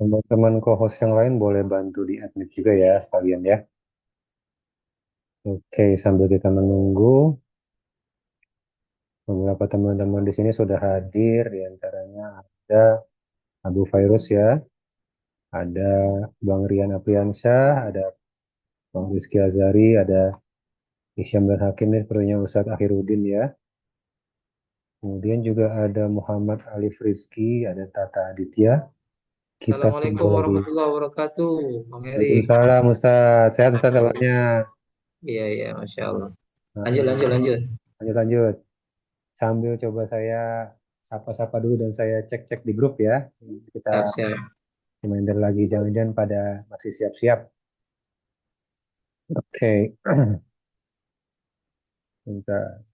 Teman-teman co-host yang lain boleh bantu di admit juga ya sekalian ya. Oke, sambil kita menunggu, beberapa teman-teman di sini sudah hadir. Di antaranya ada Abu Fairuz ya, ada Bang Rian Apriansyah, ada Bang Rizky Azari, ada Isyam dan Hakim nih, perlunya Ustadz Akhiruddin ya. Kemudian juga ada Muhammad Alif Rizky, ada Tata Aditya. Kita tunggu Assalamualaikum lagi. warahmatullahi wabarakatuh, Bang Erik. Waalaikumsalam Ustadz. Sehat Ustadz kabarnya? Iya, iya, Masya Allah. Lanjut, lanjut, Heeh. lanjut. Lanjut lanjut. Sambil coba saya sapa-sapa dulu dan saya cek-cek di grup ya. Kita Siap, siap. reminder lagi, jangan-jangan pada masih siap-siap. Oke, Bentar.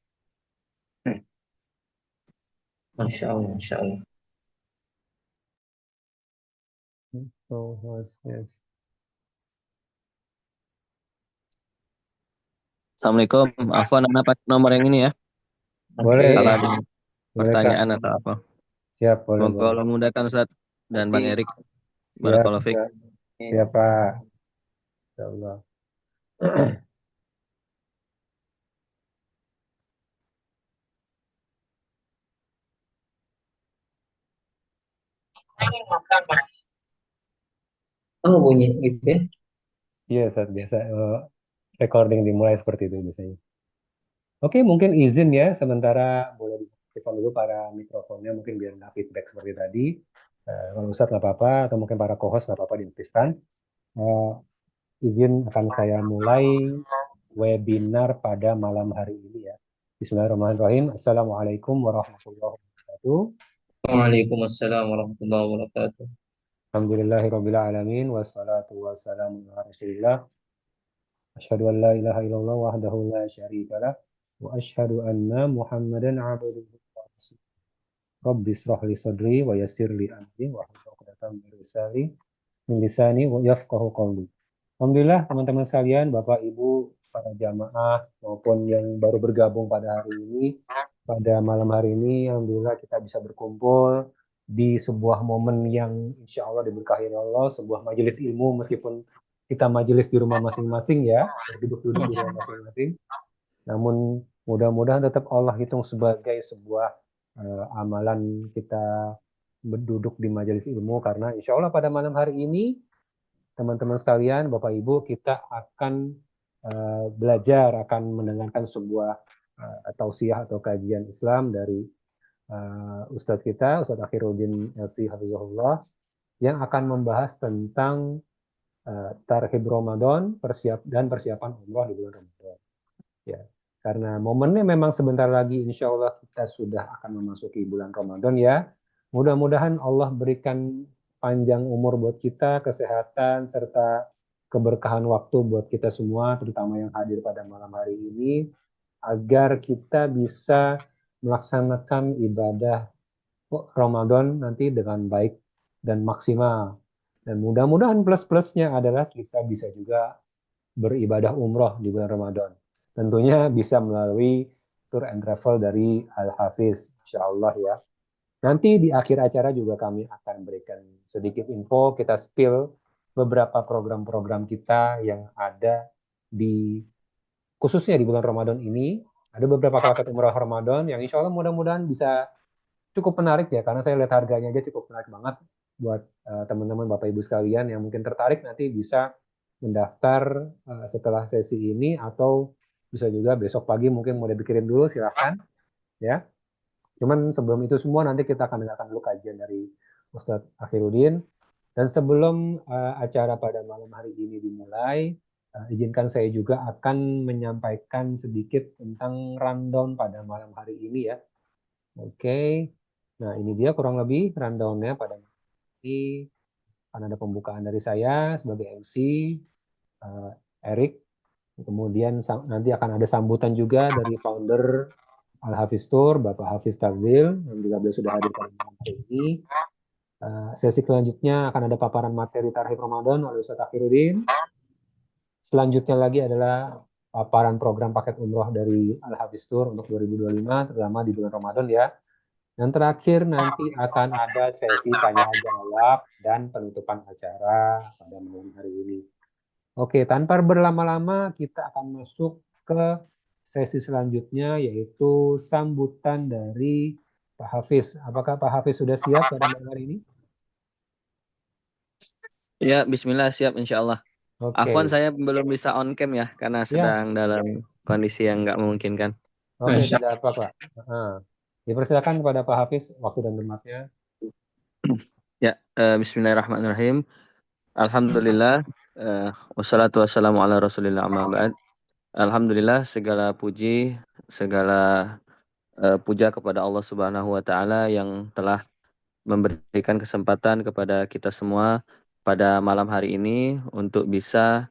Masya Allah, Masya Allah. Oh, host, yes. Assalamualaikum. Afwan, Anda pakai nomor yang ini ya. Boleh, Oke. Kalau ada boleh Kak. pertanyaan atau apa. Siap, boleh, Semoga boleh. Allah memudahkan Ustaz dan Bang Erik. Siap, Barakallahu fiik. siap, siap Pak. Insya Allah. Oh, bunyi gitu ya. Iya, saat biasa recording dimulai seperti itu biasanya. Oke, mungkin izin ya, sementara boleh diaktifkan dulu para mikrofonnya, mungkin biar nggak feedback seperti tadi. Kalau Ustadz nggak apa-apa, atau mungkin para co-host nggak apa-apa diaktifkan. Eh, izin akan saya mulai webinar pada malam hari ini ya. Bismillahirrahmanirrahim. Assalamualaikum warahmatullahi wabarakatuh. Waalaikumsalam warahmatullahi wabarakatuh. Alhamdulillahirabbil alamin wassalatu wassalamu ala Rasulillah. Asyhadu an la ilaha illallah wahdahu la syarikalah wa asyhadu anna Muhammadan abduhu wa rasuluh. Rabbi israh li sadri wa yassir li amri wa hlul 'uqdatam min lisani wa yafqahu qawli. Alhamdulillah teman-teman sekalian, Bapak Ibu, para jamaah maupun yang baru bergabung pada hari ini, pada malam hari ini, Alhamdulillah kita bisa berkumpul di sebuah momen yang insya Allah diberkahi oleh Allah, sebuah majelis ilmu meskipun kita majelis di rumah masing-masing ya, berduduk-duduk di rumah masing-masing. Namun mudah-mudahan tetap Allah hitung sebagai sebuah amalan kita berduduk di majelis ilmu karena insya Allah pada malam hari ini teman-teman sekalian, Bapak Ibu, kita akan belajar, akan mendengarkan sebuah tausiah atau kajian Islam dari Ustadz kita, Ustadz Akhiruddin LC Hafizahullah, yang akan membahas tentang Tarhib Ramadan dan persiapan umroh di bulan Ramadan. Ya, karena momennya memang sebentar lagi, insya Allah kita sudah akan memasuki bulan Ramadan ya. Mudah-mudahan Allah berikan panjang umur buat kita, kesehatan, serta keberkahan waktu buat kita semua, terutama yang hadir pada malam hari ini, agar kita bisa melaksanakan ibadah Ramadan nanti dengan baik dan maksimal. Dan mudah-mudahan plus-plusnya adalah kita bisa juga beribadah umroh di bulan Ramadan. Tentunya bisa melalui tour and travel dari Al-Hafiz, insya Allah ya. Nanti di akhir acara juga kami akan berikan sedikit info, kita spill beberapa program-program kita yang ada di khususnya di bulan Ramadan ini. Ada beberapa paket umrah Ramadan yang insya Allah mudah-mudahan bisa cukup menarik ya, karena saya lihat harganya aja cukup menarik banget buat teman-teman Bapak Ibu sekalian yang mungkin tertarik nanti bisa mendaftar setelah sesi ini atau bisa juga besok pagi mungkin mau dipikirin dulu silahkan ya. Cuman sebelum itu semua nanti kita akan dengarkan dulu kajian dari Ustadz Akhiruddin. Dan sebelum acara pada malam hari ini dimulai, izinkan saya juga akan menyampaikan sedikit tentang rundown pada malam hari ini ya. Oke, nah ini dia kurang lebih rundownnya pada malam ini. Akan ada pembukaan dari saya sebagai MC, Erik. Kemudian nanti akan ada sambutan juga dari founder Al-Hafiz Tour, Bapak Hafiz Tafzil, yang juga beliau sudah hadir pada malam hari ini. Sesi selanjutnya akan ada paparan materi Tarhib Ramadan oleh Ustaz Akhiruddin. Selanjutnya lagi adalah paparan program paket umroh dari Al-Hafiz Tour untuk 2025, terutama di bulan Ramadan ya. Dan terakhir nanti akan ada sesi tanya jawab dan penutupan acara pada malam hari ini. Oke, tanpa berlama-lama kita akan masuk ke sesi selanjutnya yaitu sambutan dari Pak Hafiz. Apakah Pak Hafiz sudah siap pada malam hari ini? Ya, Bismillah siap insya Allah. Afwan Oke, saya belum bisa on cam ya karena ya, sedang dalam kondisi yang nggak memungkinkan. oke, tidak apa Pak. Dipersilakan kepada Pak Hafiz waktu dan tempatnya. Ya, Bismillahirrahmanirrahim. Alhamdulillah. Wassalatu wassalamu ala Rasulillah amma ba'd. Alhamdulillah segala puji, segala puja kepada Allah Subhanahu wa taala yang telah memberikan kesempatan kepada kita semua pada malam hari ini untuk bisa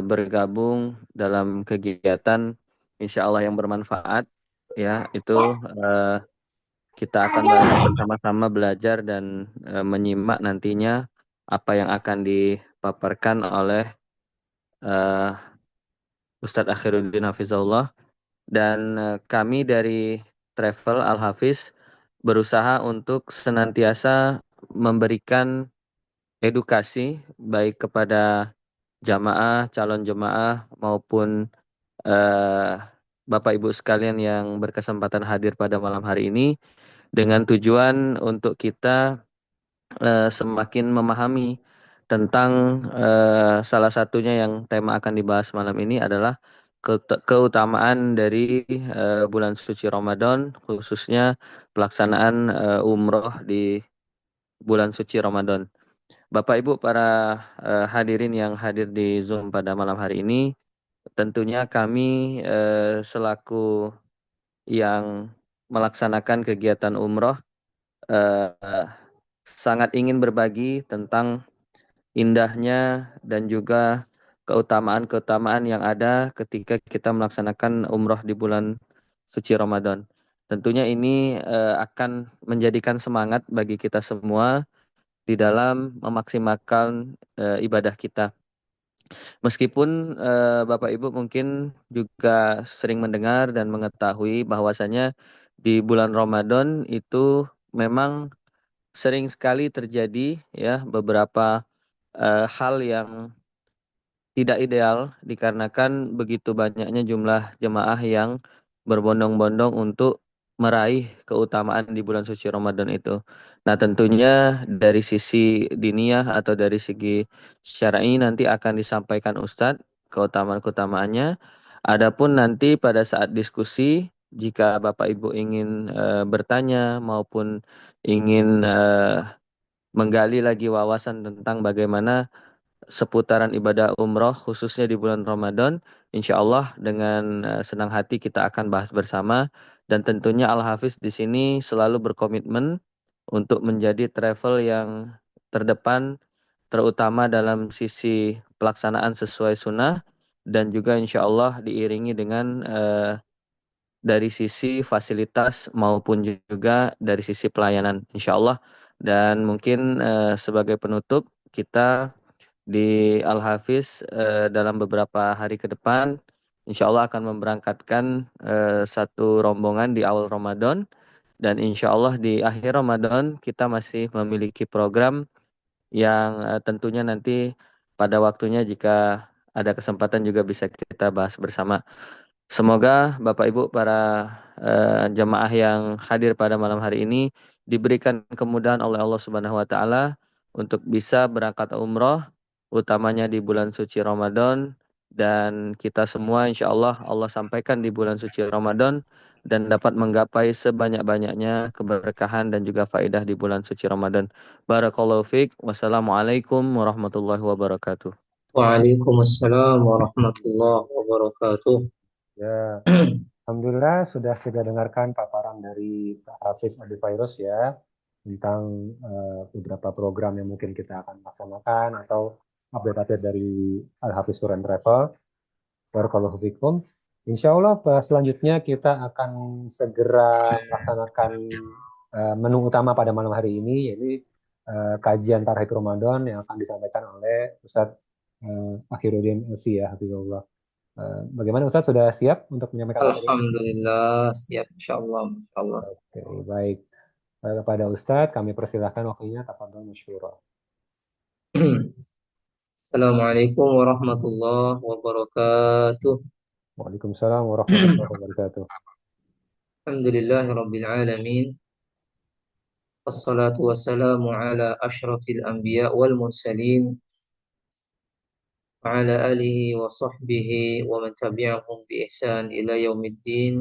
bergabung dalam kegiatan insya Allah yang bermanfaat ya itu kita akan bersama-sama belajar dan menyimak nantinya apa yang akan dipaparkan oleh eh, Ustadz Akhiruddin Hafizahullah dan kami dari Travel Al Hafiz berusaha untuk senantiasa memberikan edukasi baik kepada jamaah, calon jemaah maupun eh, Bapak Ibu sekalian yang berkesempatan hadir pada malam hari ini dengan tujuan untuk kita semakin memahami tentang salah satunya yang tema akan dibahas malam ini adalah keutamaan dari bulan suci Ramadan khususnya pelaksanaan umroh di bulan suci Ramadan. Bapak Ibu para hadirin yang hadir di Zoom pada malam hari ini, tentunya kami selaku yang melaksanakan kegiatan umroh eh, sangat ingin berbagi tentang indahnya dan juga keutamaan-keutamaan yang ada ketika kita melaksanakan umroh di bulan suci Ramadan. Tentunya ini akan menjadikan semangat bagi kita semua di dalam memaksimalkan ibadah kita. Meskipun Bapak Ibu mungkin juga sering mendengar dan mengetahui bahwasanya di bulan Ramadan itu memang sering sekali terjadi ya beberapa hal yang tidak ideal dikarenakan begitu banyaknya jumlah jemaah yang berbondong-bondong untuk meraih keutamaan di bulan suci Ramadan itu. Nah, tentunya dari sisi diniyah atau dari segi syar'i nanti akan disampaikan Ustadz keutamaan-keutamaannya. Adapun nanti pada saat diskusi jika Bapak Ibu ingin bertanya maupun ingin menggali lagi wawasan tentang bagaimana seputaran ibadah umroh khususnya di bulan Ramadan. Insya Allah dengan senang hati kita akan bahas bersama dan tentunya Al Hafiz di sini selalu berkomitmen untuk menjadi travel yang terdepan terutama dalam sisi pelaksanaan sesuai sunnah dan juga insya Allah diiringi dengan dari sisi fasilitas maupun juga dari sisi pelayanan insya Allah dan mungkin sebagai penutup kita di Al Hafiz dalam beberapa hari ke depan insya Allah akan memberangkatkan satu rombongan di awal Ramadan dan insya Allah di akhir Ramadan kita masih memiliki program yang tentunya nanti pada waktunya jika ada kesempatan juga bisa kita bahas bersama. Semoga Bapak Ibu para jemaah yang hadir pada malam hari ini diberikan kemudahan oleh Allah Subhanahu wa taala untuk bisa berangkat umroh utamanya di bulan suci Ramadan dan kita semua insya Allah Allah sampaikan di bulan suci Ramadan dan dapat menggapai sebanyak-banyaknya keberkahan dan juga faedah di bulan suci Ramadan. Barakallahu fiik. Wassalamualaikum warahmatullahi wabarakatuh. Waalaikumsalam warahmatullahi wabarakatuh. Ya, Alhamdulillah sudah kita dengarkan paparan dari Pak Hafiz Adi Fairuz ya tentang beberapa program yang mungkin kita akan laksanakan atau update-update dari Al Hafiz Tour and Travel. Barakallahu fikum. Insya Allah selanjutnya kita akan segera melaksanakan menu utama pada malam hari ini, yaitu kajian Tarhib Ramadan yang akan disampaikan oleh Ustadz Akhiruddin LC ya, Hafizullah. Bagaimana Ustadz, sudah siap untuk menyampaikan materinya? Alhamdulillah, siap. Insyaallah, insyaallah. Oke, baik. Kepada Ustadz, kami persilahkan waktunya. Tafadhol masyhura. Assalamualaikum warahmatullahi wabarakatuh. Waalaikumsalam warahmatullahi wabarakatuh. Alhamdulillahirabbil alamin. Wassalatu wassalamu ala asyrafil anbiya wal mursalin wa ala alihi wa sahbihi wa man tabi'ahum bi ihsan ila yaumiddin.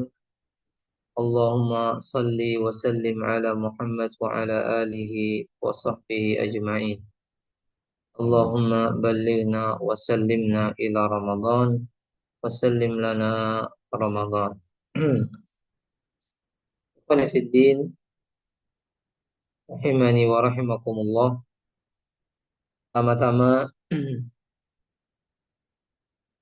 Allahumma salli wa sallim ala Muhammad wa ala alihi wa sahbihi ajma'in. Allahumma ballighna wa sallimna ila Ramadan wa sallim lana Ramadan. Ikhwani fid din, rahimani wa rahimakumullah. Pertama-tama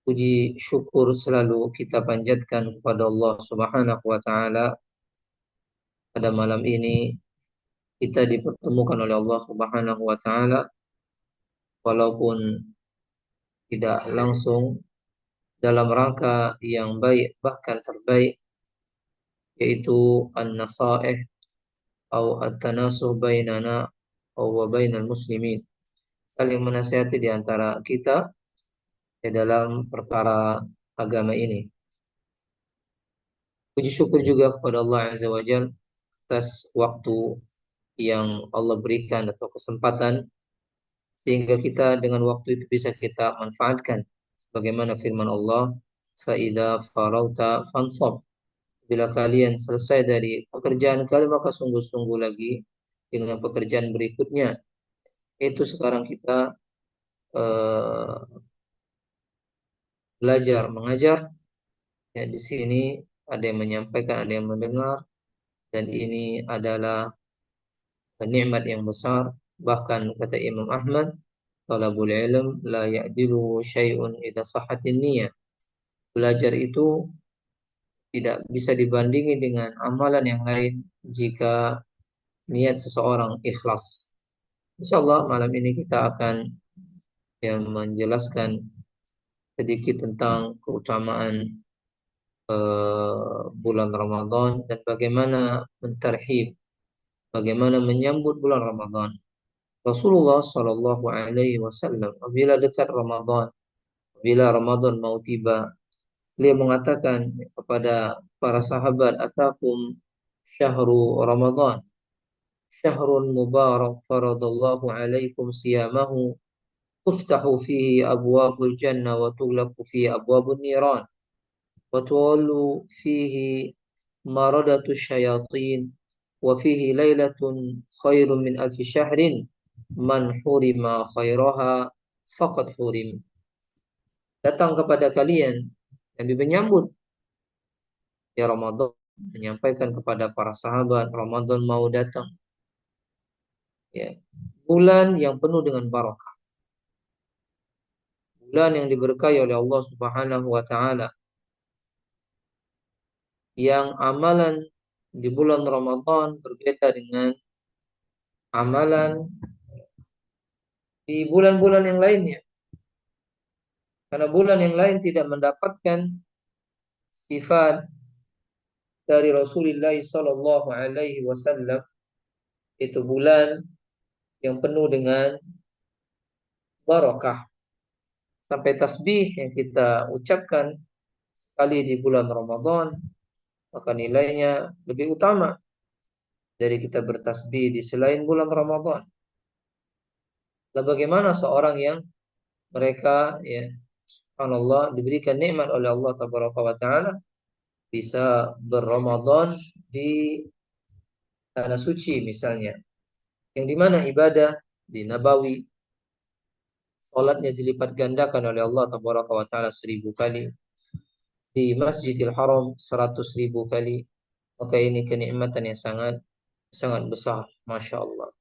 puji syukur selalu kita panjatkan kepada Allah Subhanahu wa taala. Pada malam ini kita dipertemukan oleh Allah Subhanahu wa taala walaupun tidak langsung, dalam rangka yang baik bahkan terbaik, yaitu an-nasaih atau at-tanasuh bainana wa bainal muslimin, saling menasihati di antara kita dalam perkara agama ini. Puji syukur juga kepada Allah Azza wa Jalla atas waktu yang Allah berikan atau kesempatan sehingga kita dengan waktu itu bisa kita manfaatkan. Bagaimana firman Allah, "Fa'idza farauta fansab." Bila kalian selesai dari pekerjaan kalian, maka sungguh-sungguh lagi dengan pekerjaan berikutnya. Itu sekarang kita eh, belajar mengajar. Ya, di sini ada yang menyampaikan, ada yang mendengar, dan ini adalah nikmat yang besar. Bahkan kata Imam Ahmad, talabul ilm la ya'dilu syai'un idza sahhatin niyyah. Belajar itu tidak bisa dibandingi dengan amalan yang lain jika niat seseorang ikhlas. Insyaallah malam ini kita akan menjelaskan sedikit tentang keutamaan bulan Ramadan dan bagaimana mentarhib, bagaimana menyambut bulan Ramadan. Rasulullah Shallallahu Alaihi Wasallam apabila dekat Ramadan, bila Ramadan mau tiba, beliau mengatakan kepada para sahabat, "Atakum syahru Ramadan, syahrun mubarak faradallahu alaikum siyamahu, tuftahu fihi abwabul jannah wa tughlaqu fihi abwabun niran, wa tuwallu fihi maradatu syayatin, wa fihi lailatun khairun min alfi syahrin, man hurima khairaha faqad hurim." Datang kepada kalian, Nabi menyambut ya Ramadan, menyampaikan kepada para sahabat, Ramadan mau datang. Ya, bulan yang penuh dengan barakah. Bulan yang diberkahi oleh Allah Subhanahu wa taala. Yang amalan di bulan Ramadan berbeda dengan amalan di bulan-bulan yang lainnya. Karena bulan yang lain tidak mendapatkan sifat dari Rasulullah Sallallahu Alaihi Wasallam, itu bulan yang penuh dengan barakah. Sampai tasbih yang kita ucapkan sekali di bulan Ramadan, maka nilainya lebih utama dari kita bertasbih di selain bulan Ramadan. Lalu bagaimana seorang yang mereka subhanallah diberikan nikmat oleh Allah Tabaraka wa Ta'ala bisa berRamadan di tanah suci misalnya, yang dimana ibadah di Nabawi, sholatnya dilipat gandakan oleh Allah Tabaraka wa Ta'ala 1000 kali, di Masjidil Haram 100.000 kali, maka ini kenikmatan yang sangat sangat besar, masya Allah.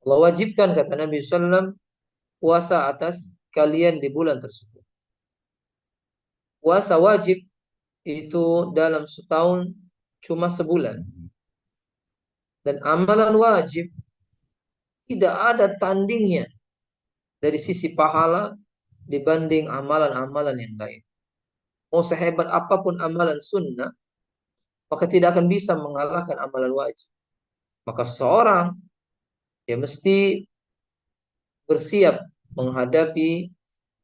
Allah wajibkan, kata Nabi SAW, puasa atas kalian di bulan tersebut. Puasa wajib itu dalam setahun cuma sebulan. Dan amalan wajib tidak ada tandingnya dari sisi pahala dibanding amalan-amalan yang lain. Mau sehebat apapun amalan sunnah, maka tidak akan bisa mengalahkan amalan wajib. Maka seseorang ya mesti bersiap menghadapi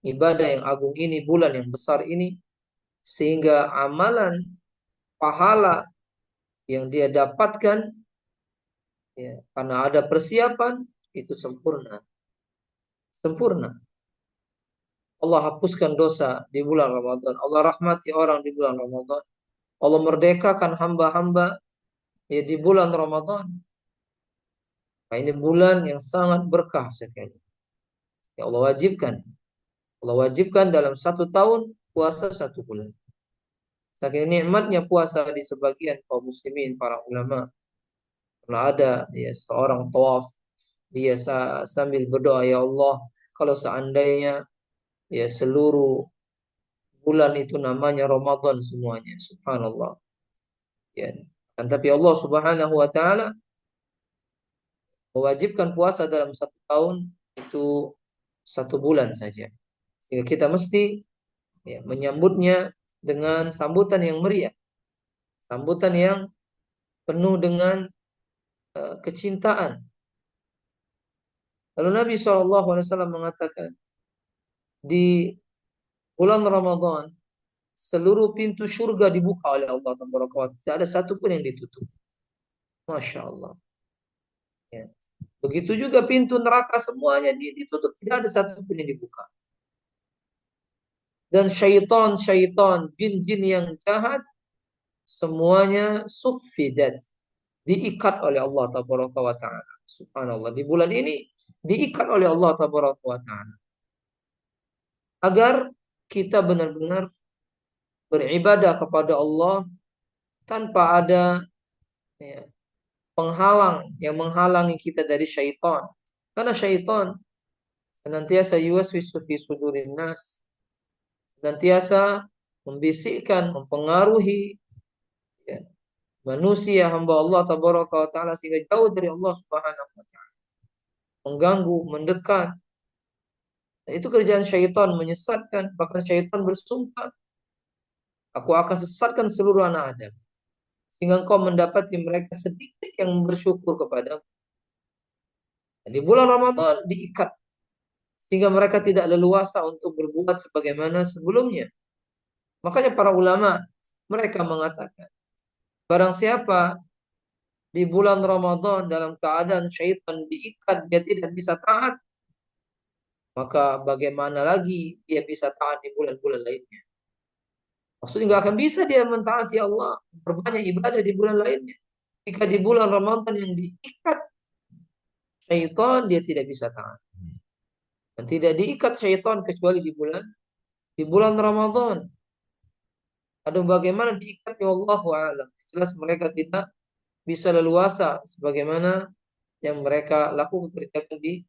ibadah yang agung ini, bulan yang besar ini, sehingga amalan pahala yang dia dapatkan ya, karena ada persiapan itu sempurna. Sempurna. Allah hapuskan dosa di bulan Ramadan. Allah rahmati orang di bulan Ramadan. Allah merdekakan hamba-hamba ya di bulan Ramadan. Nah, ini bulan yang sangat berkah sekali. Ya Allah wajibkan. Allah wajibkan dalam 1 tahun puasa 1 bulan. Saking nikmatnya puasa di sebagian kaum muslimin, para ulama. Pernah ada ya seorang tawaf, dia sambil berdoa, ya Allah, kalau seandainya ya seluruh bulan itu namanya Ramadan semuanya, subhanallah. Ya. Tapi Allah Subhanahu wa taala mewajibkan puasa dalam 1 tahun itu 1 bulan saja. Sehingga kita mesti ya, menyambutnya dengan sambutan yang meriah, sambutan yang penuh dengan kecintaan. Lalu Nabi SAW mengatakan, di bulan Ramadan seluruh pintu surga dibuka oleh Allah Taala. Tidak ada satupun yang ditutup. Masya Allah. Ya. Begitu juga pintu neraka semuanya ditutup, tidak ada satupun yang dibuka. Dan syaitan, jin-jin yang jahat semuanya suffidat, diikat oleh Allah Tabaraka wa Ta'ala. Subhanallah, di bulan ini diikat oleh Allah Tabaraka wa Ta'ala agar kita benar-benar beribadah kepada Allah tanpa ada ya, penghalang yang menghalangi kita dari syaitan. Karena syaitan senantiasa yuwaswisu fi sudurin nas, senantiasa membisikkan, mempengaruhi ya, manusia hamba Allah Tabaraka wa Ta'ala sehingga jauh dari Allah Subhanahu wa Ta'ala, mengganggu, mendekat. Dan itu kerjaan syaitan, menyesatkan. Bahkan syaitan bersumpah, aku akan sesatkan seluruh anak Adam sehingga engkau mendapati mereka sedikit yang bersyukur kepada. Di bulan Ramadan diikat sehingga mereka tidak leluasa untuk berbuat sebagaimana sebelumnya. Makanya para ulama mereka mengatakan, barang siapa di bulan Ramadan dalam keadaan syaitan diikat, dia tidak bisa taat, maka bagaimana lagi dia bisa taat di bulan-bulan lainnya? Maksudnya nggak akan bisa dia mentaati Allah, berbanyak ibadah di bulan lainnya. Jika di bulan Ramadan yang diikat syaitan, dia tidak bisa taat. Dan tidak diikat syaitan kecuali di bulan Ramadan. Ada bagaimana diikatnya Allah a'lam. Jelas mereka tidak bisa leluasa sebagaimana yang mereka lakukan kerjakan di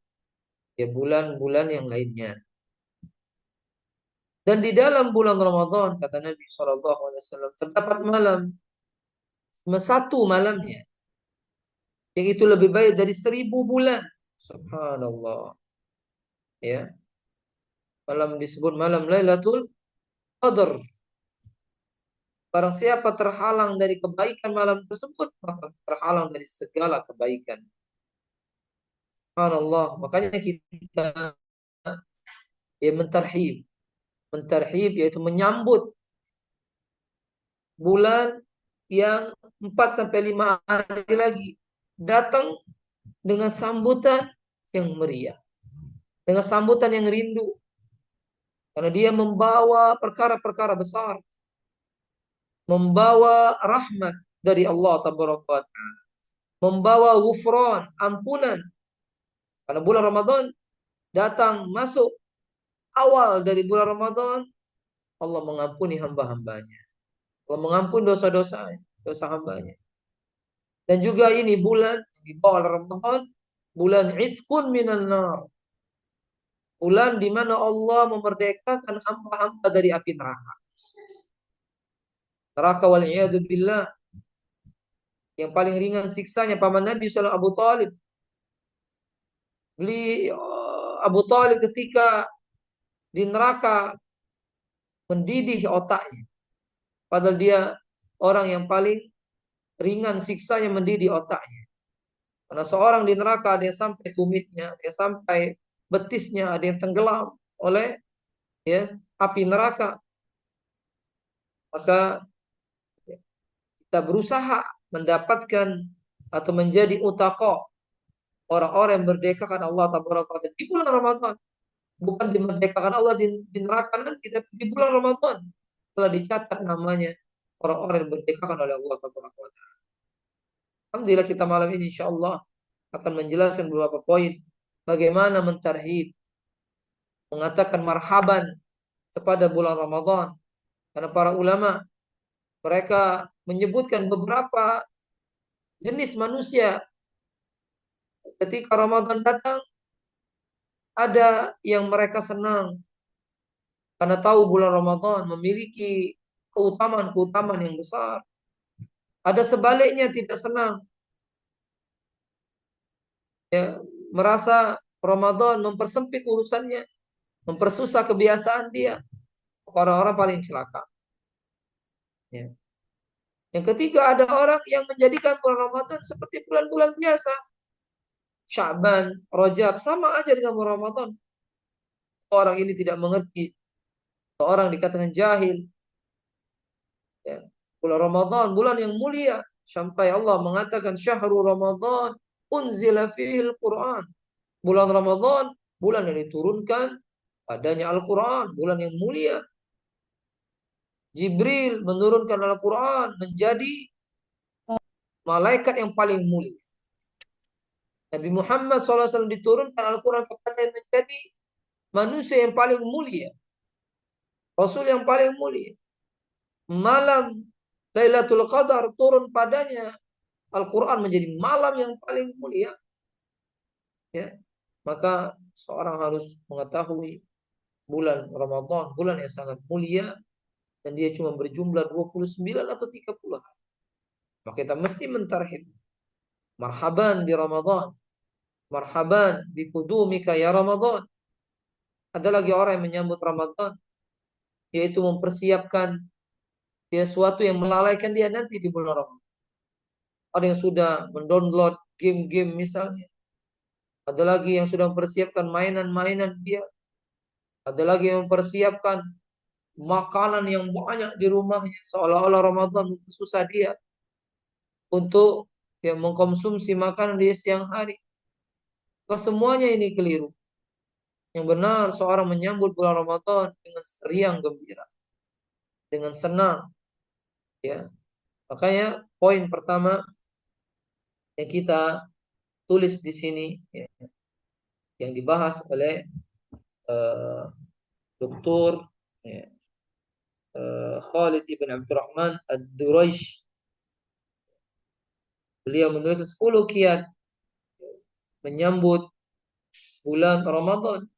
ya bulan-bulan yang lainnya. Dan di dalam bulan Ramadan kata Nabi SAW terdapat malam, satu malamnya yang itu lebih baik dari 1.000 bulan. Subhanallah. Ya, malam disebut malam Lailatul Qadar. Barang siapa terhalang dari kebaikan malam tersebut, maka terhalang dari segala kebaikan. Subhanallah. Makanya kita ya mentarhib. Mentarhib yaitu menyambut bulan yang 4 sampai 5 hari lagi datang dengan sambutan yang meriah. Dengan sambutan yang rindu. Karena dia membawa perkara-perkara besar. Membawa rahmat dari Allah Tabaraka wa Ta'ala. Membawa ghufran, ampunan. Karena bulan Ramadan datang masuk awal dari bulan Ramadan, Allah mengampuni hamba-hambanya. Allah mengampuni dosa-dosa hambanya. Dan juga ini bulan di bawah Ramadan, bulan Itqun minan nar. Bulan di mana Allah memerdekakan hamba-hamba dari api neraka. Neraka wal iyadu billah. Yang paling ringan siksanya paman Nabi SAW Abu Talib. Abu Talib ketika di neraka mendidih otaknya. Padahal dia orang yang paling ringan siksanya mendidih otaknya. Karena seorang di neraka ada yang sampai tumitnya, ada yang sampai betisnya, ada yang tenggelam oleh api neraka. Maka kita berusaha mendapatkan atau menjadi utaqo, orang-orang yang merdekakan Allah Taala di bulan Ramadan. Bukan dimerdekakan Allah di neraka nanti, tapi di bulan Ramadan telah dicatat namanya orang-orang yang merdekakan oleh Allah Taala. Alhamdulillah kita malam ini insya Allah akan menjelaskan beberapa poin bagaimana mentarhib, mengatakan marhaban kepada bulan Ramadan. Karena para ulama mereka menyebutkan beberapa jenis manusia ketika Ramadan datang, ada yang mereka senang karena tahu bulan Ramadan memiliki keutamaan-keutamaan yang besar. Ada sebaliknya tidak senang, merasa Ramadan mempersempit urusannya, mempersusah kebiasaan dia. Orang-orang paling celaka. Yang ketiga, ada orang yang menjadikan bulan Ramadan seperti bulan-bulan biasa. Sya'ban, Rajab, sama aja dengan bulan Ramadan. Orang ini tidak mengerti. Orang dikatakan jahil. Bulan Ramadan, bulan yang mulia. Sampai Allah mengatakan syahrul Ramadan unzila fihil Quran. Bulan Ramadan, bulan yang diturunkan padanya Al-Quran, bulan yang mulia. Jibril menurunkan Al-Quran menjadi malaikat yang paling mulia. Nabi Muhammad SAW diturunkan Al-Quran kepada menjadi manusia yang paling mulia. Rasul yang paling mulia. Malam Lailatul Qadar turun padanya Al-Quran menjadi malam yang paling mulia. Maka seorang harus mengetahui bulan Ramadan, bulan yang sangat mulia, dan dia cuma berjumlah 29 atau 30 hari. Maka kita mesti mentarhib. Marhaban di Ramadan. Marhaban bi qudumika ya Ramadan. Ada lagi orang yang menyambut Ramadan, yaitu mempersiapkan sesuatu yang melalaikan dia nanti di bulan Ramadan. Ada yang sudah mendownload game-game misalnya. Ada lagi yang sudah mempersiapkan mainan-mainan dia. Ada lagi yang mempersiapkan makanan yang banyak di rumahnya, seolah-olah Ramadan susah dia untuk mengkonsumsi makanan di siang hari. Semuanya ini keliru. Yang benar seorang menyambut bulan Ramadan dengan riang gembira, dengan senang. Makanya poin pertama yang kita tulis di sini, yang dibahas oleh Dr. Khalid ibn Abdurrahman Ad-Duraish. Beliau menulis 10 kiat menyambut bulan Ramadan.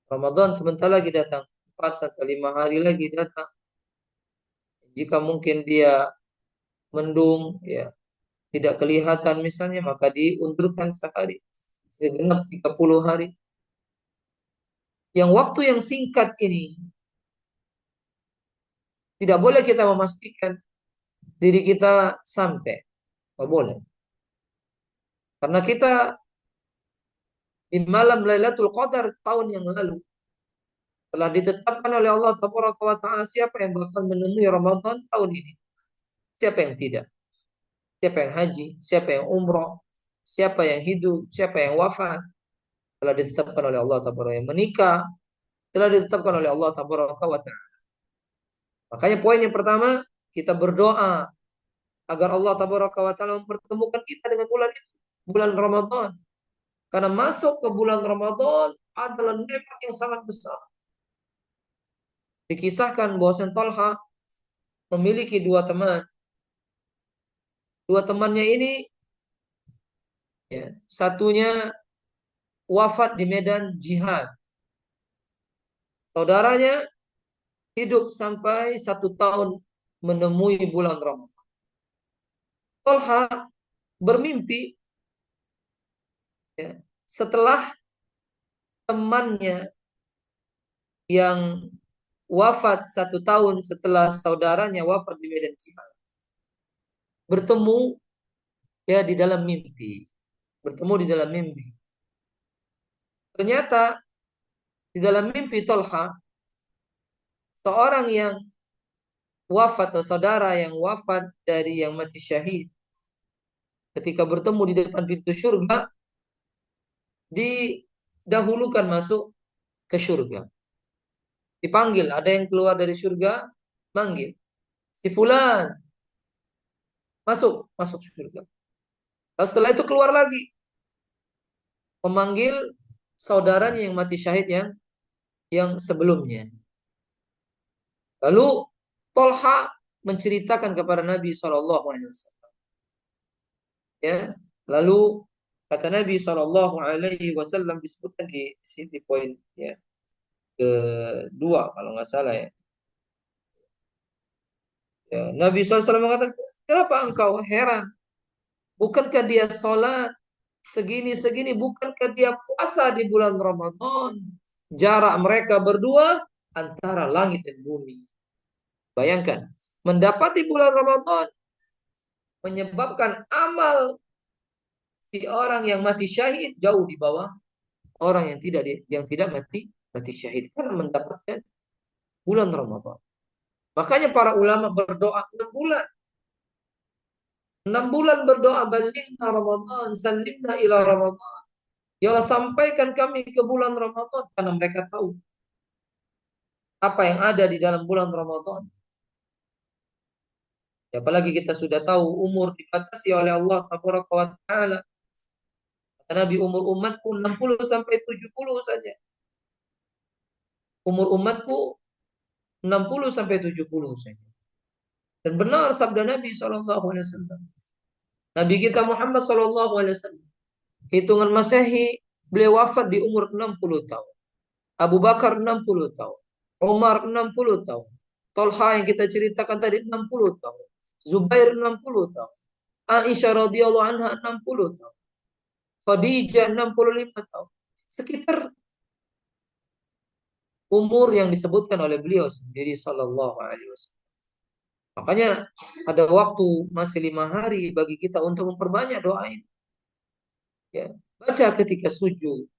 Ramadan sebentar lagi datang, 4-5 hari lagi datang. Jika mungkin dia mendung, tidak kelihatan misalnya, maka diundurkan sehari, segenap 30 hari. Yang waktu yang singkat ini tidak boleh kita memastikan diri kita sampai. Tidak boleh. Karena kita di malam Lailatul Qadar tahun yang lalu telah ditetapkan oleh Allah Taala siapa yang bakal menemui Ramadan tahun ini. Siapa yang tidak. Siapa yang haji, siapa yang umroh, siapa yang hidup, siapa yang wafat. Telah ditetapkan oleh Allah Taala, yang menikah telah ditetapkan oleh Allah Taala. Makanya poin yang pertama, kita berdoa agar Allah Taala mempertemukan kita dengan bulan itu, bulan Ramadan. Karena masuk ke bulan Ramadan adalah nikmat yang sangat besar. Dikisahkan bahwa Talha memiliki 2 teman. 2 temannya ini, satunya wafat di medan jihad. Saudaranya hidup sampai 1 tahun menemui bulan Ramadan. Talha bermimpi setelah temannya yang wafat 1 tahun setelah saudaranya wafat di medan jihad. Bertemu ya di dalam mimpi. Bertemu di dalam mimpi. Ternyata di dalam mimpi Tolha, seorang yang wafat atau saudara yang wafat dari yang mati syahid, ketika bertemu di depan pintu surga, didahulukan masuk ke surga. Dipanggil, ada yang keluar dari surga, manggil, si fulan, masuk surga. Lalu setelah itu keluar lagi, memanggil saudaranya yang mati syahid yang sebelumnya. Lalu Tolha menceritakan kepada Nabi SAW. Ya, lalu kata Nabi SAW disebutkan di sini poin ya kedua kalau nggak salah ya. Ya, Nabi SAW mengatakan, kenapa engkau heran? Bukankah dia sholat segini-segini? Bukankah dia puasa di bulan Ramadan? Jarak mereka berdua antara langit dan bumi. Bayangkan, mendapati bulan Ramadan menyebabkan amal si orang yang mati syahid jauh di bawah orang yang tidak mati syahid karena mendapatkan bulan Ramadan. Makanya para ulama berdoa 6 bulan. 6 bulan berdoa, balighna Ramadan, salimna ila Ramadan. Ya Allah, sampaikan kami ke bulan Ramadan, karena mereka tahu apa yang ada di dalam bulan Ramadan. Apalagi kita sudah tahu umur dibatasi oleh Allah Taala. Nabi, umur umatku 60 sampai 70 saja. Umur umatku 60 sampai 70 saja. Dan benar sabda Nabi SAW. Nabi kita Muhammad SAW, hitungan Masehi, beliau wafat di umur 60 tahun. Abu Bakar 60 tahun. Umar 60 tahun. Tolha yang kita ceritakan tadi 60 tahun. Zubair 60 tahun. Aisyah radhiyallahu anha 60 tahun. Khadijah 65 tahun. Sekitar umur yang disebutkan oleh beliau sendiri sallallahu alaihi wasallam. Makanya ada waktu masih 5 hari bagi kita untuk memperbanyak doa ini. Ya, baca ketika sujud.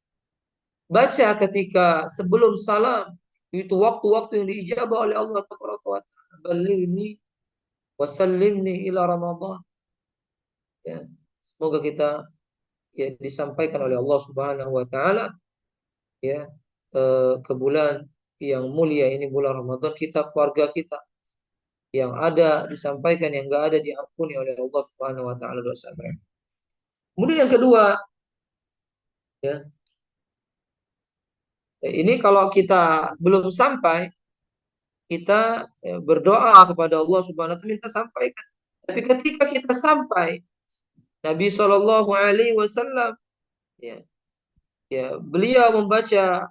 Baca ketika sebelum salam. Itu waktu-waktu yang diijabah oleh Allah Taala. Balighni wasallimni ila Ramadan. Ya, semoga kita ya disampaikan oleh Allah Subhanahu wa taala ya ke bulan yang mulia ini, bulan Ramadan, kita, keluarga kita yang ada disampaikan, yang enggak ada diampuni oleh Allah Subhanahu wa taala dosa mereka. Kemudian yang kedua ya, ini kalau kita belum sampai, kita berdoa kepada Allah Subhanahu wa taala minta sampaikan. Tapi ketika kita sampai, Nabi Shallallahu alaihi wasallam ya, beliau membaca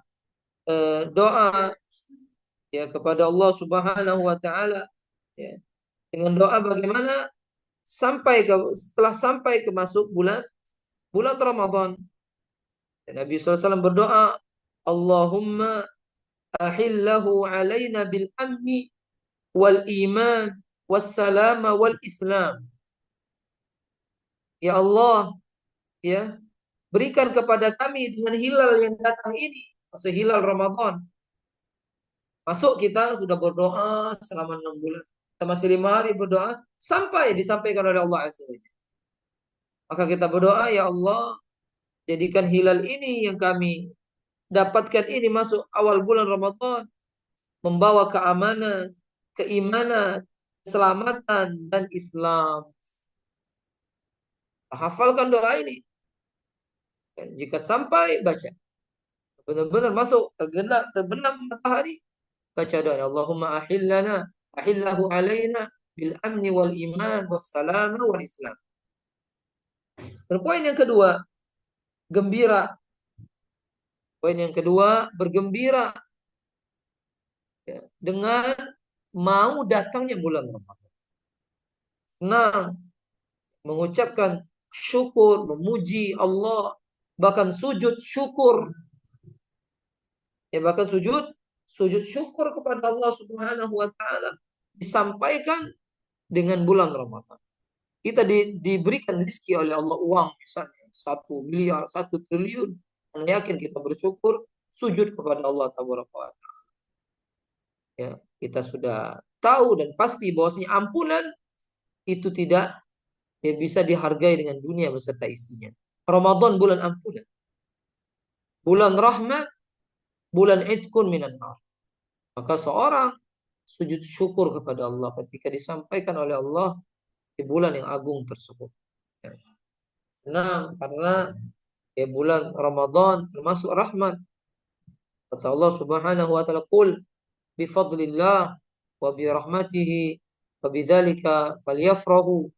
doa ya kepada Allah Subhanahu wa taala ya, dengan doa bagaimana setelah sampai ke masuk bulan Ramadan. Ya, Nabi SAW berdoa, Allahumma ahillahu alaina bil amni wal iman was salama wal islam. Ya Allah, ya, berikan kepada kami dengan hilal yang datang ini, maksud hilal Ramadan. Masuk, kita sudah berdoa selama 6 bulan. Kita masih 5 hari berdoa sampai disampaikan oleh Allah Azza wa Jalla. Maka kita berdoa, ya Allah, jadikan hilal ini yang kami dapatkan ini masuk awal bulan Ramadan, membawa keamanan, keimanan, keselamatan, dan Islam. Hafalkan doa ini. Jika sampai, baca. Benar-benar masuk terbenam matahari, baca doa, Allahumma ahillahu alaina bil amni wal iman was salam wal islam. Dan poin yang kedua, gembira. Poin yang kedua, bergembira ya, dengan mau datangnya bulan Ramadan. Senang, mengucapkan syukur, memuji Allah, bahkan sujud syukur. Ya, bahkan sujud sujud syukur kepada Allah Subhanahu wa taala disampaikan dengan bulan Ramadan. Kita diberikan rezeki oleh Allah, uang misalnya 1 miliar, 1 triliun. Anda yakin kita bersyukur, sujud kepada Allah Taala. Ya, kita sudah tahu dan pasti bahwasanya ampunan itu tidak bisa dihargai dengan dunia beserta isinya. Ramadan bulan ampunan, bulan rahmat, bulan itqun minan nar. Maka seorang sujud syukur kepada Allah ketika disampaikan oleh Allah di bulan yang agung tersebut. Ya. Senang karena bulan Ramadan termasuk rahmat. Kata Allah Subhanahu wa taala, "Qul bi fadlillah wa bi rahmatihi wa bidzalika falyafrahu."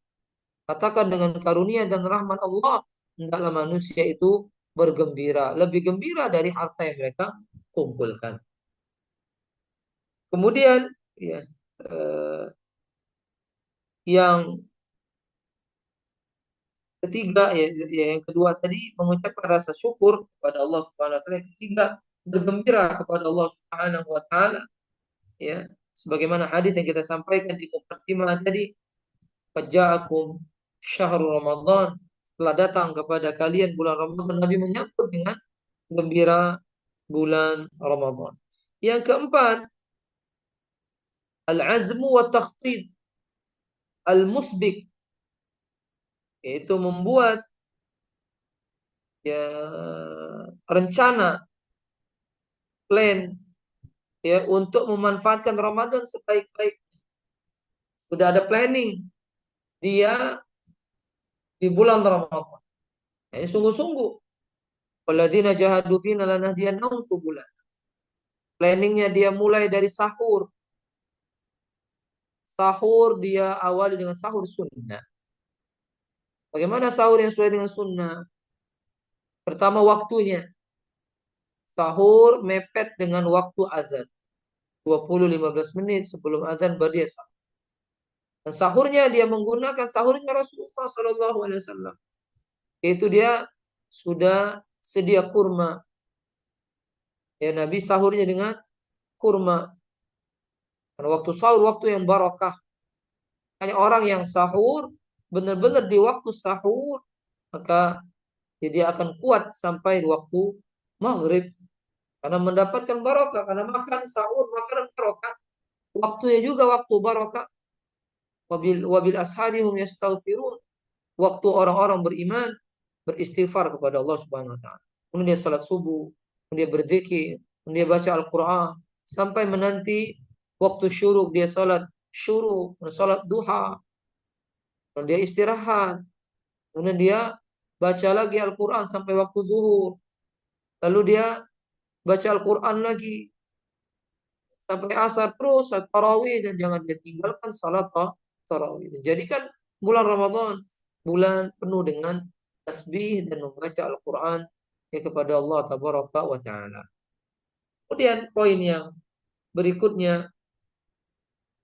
Katakan dengan karunia dan rahmat Allah, hendaklah manusia itu bergembira, lebih gembira dari harta yang mereka kumpulkan. Kemudian yang ketiga, yang kedua tadi mengucapkan rasa syukur kepada Allah Subhanahu wa taala. Yang ketiga, bergembira kepada Allah Subhanahu wa taala. Ya, sebagaimana hadis yang kita sampaikan di mukadimah tadi, "Faja'akum syahrul Ramadan." Telah datang kepada kalian bulan Ramadan, Nabi menyambut dengan gembira bulan Ramadan. Yang keempat, al-azmu wa takhtid al-musbik, yaitu membuat rencana, plan untuk memanfaatkan Ramadan sebaik-baik. Sudah ada planning dia di bulan Ramadan. Ini sungguh-sungguh. Walladzina jahadu fina lanahdiyannahum subulana. Planningnya dia mulai dari sahur. Sahur dia awali dengan sahur sunnah. Bagaimana sahur yang sesuai dengan sunnah? Pertama, waktunya. Sahur mepet dengan waktu azan. 20-15 menit sebelum azan baru dia sahur. Dan sahurnya dia menggunakan sahurnya Rasulullah SAW. Yaitu dia sudah sedia kurma. Ya, Nabi sahurnya dengan kurma. Dan waktu sahur waktu yang barakah. Hanya orang yang sahur benar-benar di waktu sahur, maka dia akan kuat sampai waktu maghrib. Karena mendapatkan barokah, karena makan sahur makanan barokah. Waktunya juga waktu barokah. Wabil asharihum yastaghfirun. Waktu orang-orang beriman beristighfar kepada Allah Subhanahu wa taala. Kemudian dia salat subuh, kemudian dia berzikir, kemudian dia baca Al-Qur'an sampai menanti waktu syuruk, dia salat syuruk, salat duha. Kemudian dia istirahat. Kemudian dia baca lagi Al-Qur'an sampai waktu zuhur. Lalu dia baca Al-Qur'an lagi sampai asar, terus tarawih, dan jangan dia tinggalkan salat tarawih. Jadikan bulan Ramadan bulan penuh dengan tasbih dan membaca Al-Quran kepada Allah Tabaraka wa Ta'ala. Kemudian poin yang berikutnya,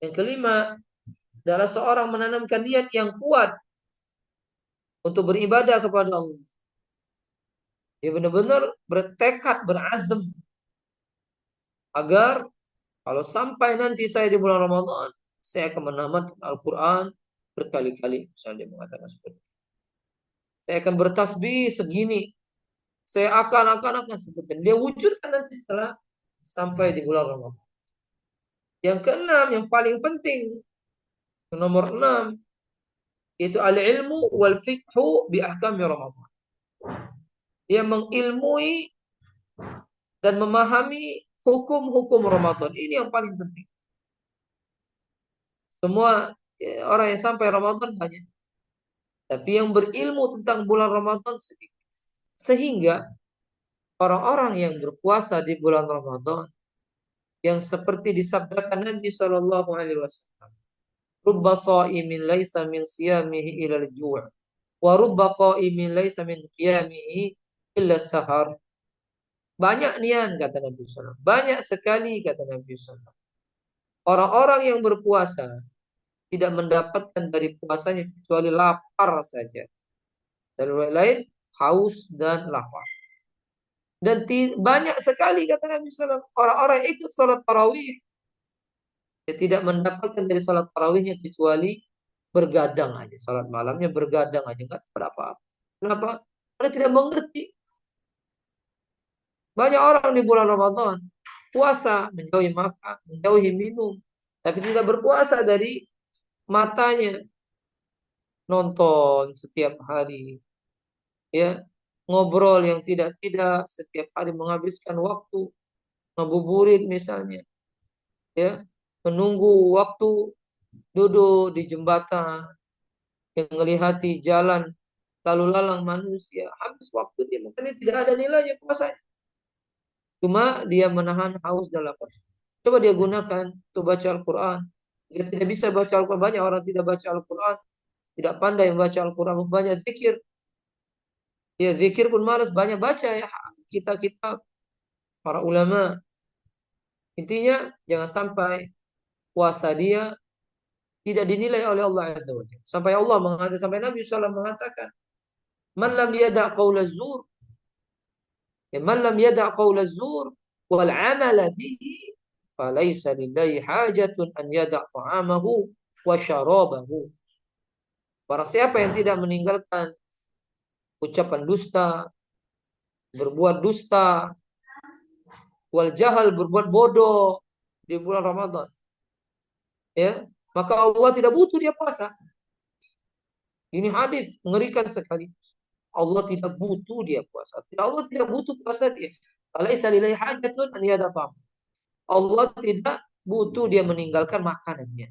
yang kelima, adalah seorang menanamkan niat yang kuat untuk beribadah kepada Allah. Dia benar-benar bertekad, berazam agar kalau sampai nanti saya di bulan Ramadan, saya akan menamatkan Al-Quran berkali-kali. Misalnya dia mengatakan seperti itu. Saya akan bertasbih segini. Saya akan seperti ini. Dia wujudkan nanti setelah sampai di bulan Ramadan. Yang keenam, yang paling penting, nomor 6, yaitu al-ilmu wal fiqhu bi ahkami Ramadan. Dia mengilmui dan memahami hukum-hukum Ramadan. Ini yang paling penting. Semua orang yang sampai Ramadan banyak, tapi yang berilmu tentang bulan Ramadan sedikit. Sehingga orang-orang yang berpuasa di bulan Ramadan, yang seperti disabdakan Nabi Shallallahu Alaihi Wasallam, "Rubba sha'imin laisa min siyamihi ilal ju' wa rubba qa'imin laisa min qiyamihi illa sahar." Banyak nian, kata Nabi SAW. Banyak sekali, kata Nabi SAW. Orang-orang yang berpuasa tidak mendapatkan dari puasanya kecuali lapar saja. Dan lain haus dan lapar. Dan banyak sekali kata Nabi SAW orang-orang yang ikut salat tarawih dia tidak mendapatkan dari salat tarawihnya kecuali bergadang aja. Salat malamnya bergadang aja, nggak dapat apa-apa. Kenapa? Karena tidak mengerti. Banyak orang di bulan Ramadan puasa, menjauhi makan, menjauhi minum, tapi tidak berpuasa dari matanya, nonton setiap hari, ya, ngobrol yang tidak-tidak setiap hari, menghabiskan waktu ngabuburit misalnya, ya, menunggu waktu duduk di jembatan yang melihat jalan lalu lalang manusia, habis waktu dia, makanya tidak ada nilainya puasa. Cuma dia menahan haus dan lapar. Coba dia gunakan untuk baca Al-Quran. Dia tidak bisa baca Al-Quran. Banyak orang tidak baca Al-Quran. Tidak pandai membaca Al-Quran. Banyak zikir. Ya zikir pun malas. Banyak baca ya. Kita para ulama. Intinya jangan sampai puasa dia tidak dinilai oleh Allah Azza wa Jalla. Sampai Allah mengatakan. Sampai Nabi SAW mengatakan. Man lam yada' qawla zur. Ya, man lam yada' qawla zur. Wal amala bihi. Falaisa lillahi hajatun an yada' ta'amahu wa syarabahu. Barang siapa yang tidak meninggalkan ucapan dusta, berbuat dusta, wal jahal, berbuat bodoh di bulan Ramadan, ya, maka Allah tidak butuh dia puasa. Ini hadis mengerikan sekali. Allah tidak butuh dia puasa. Allah tidak butuh puasa dia. Falaisa lillahi hajatun an yada' ta'amahu. Allah tidak butuh dia meninggalkan makanannya.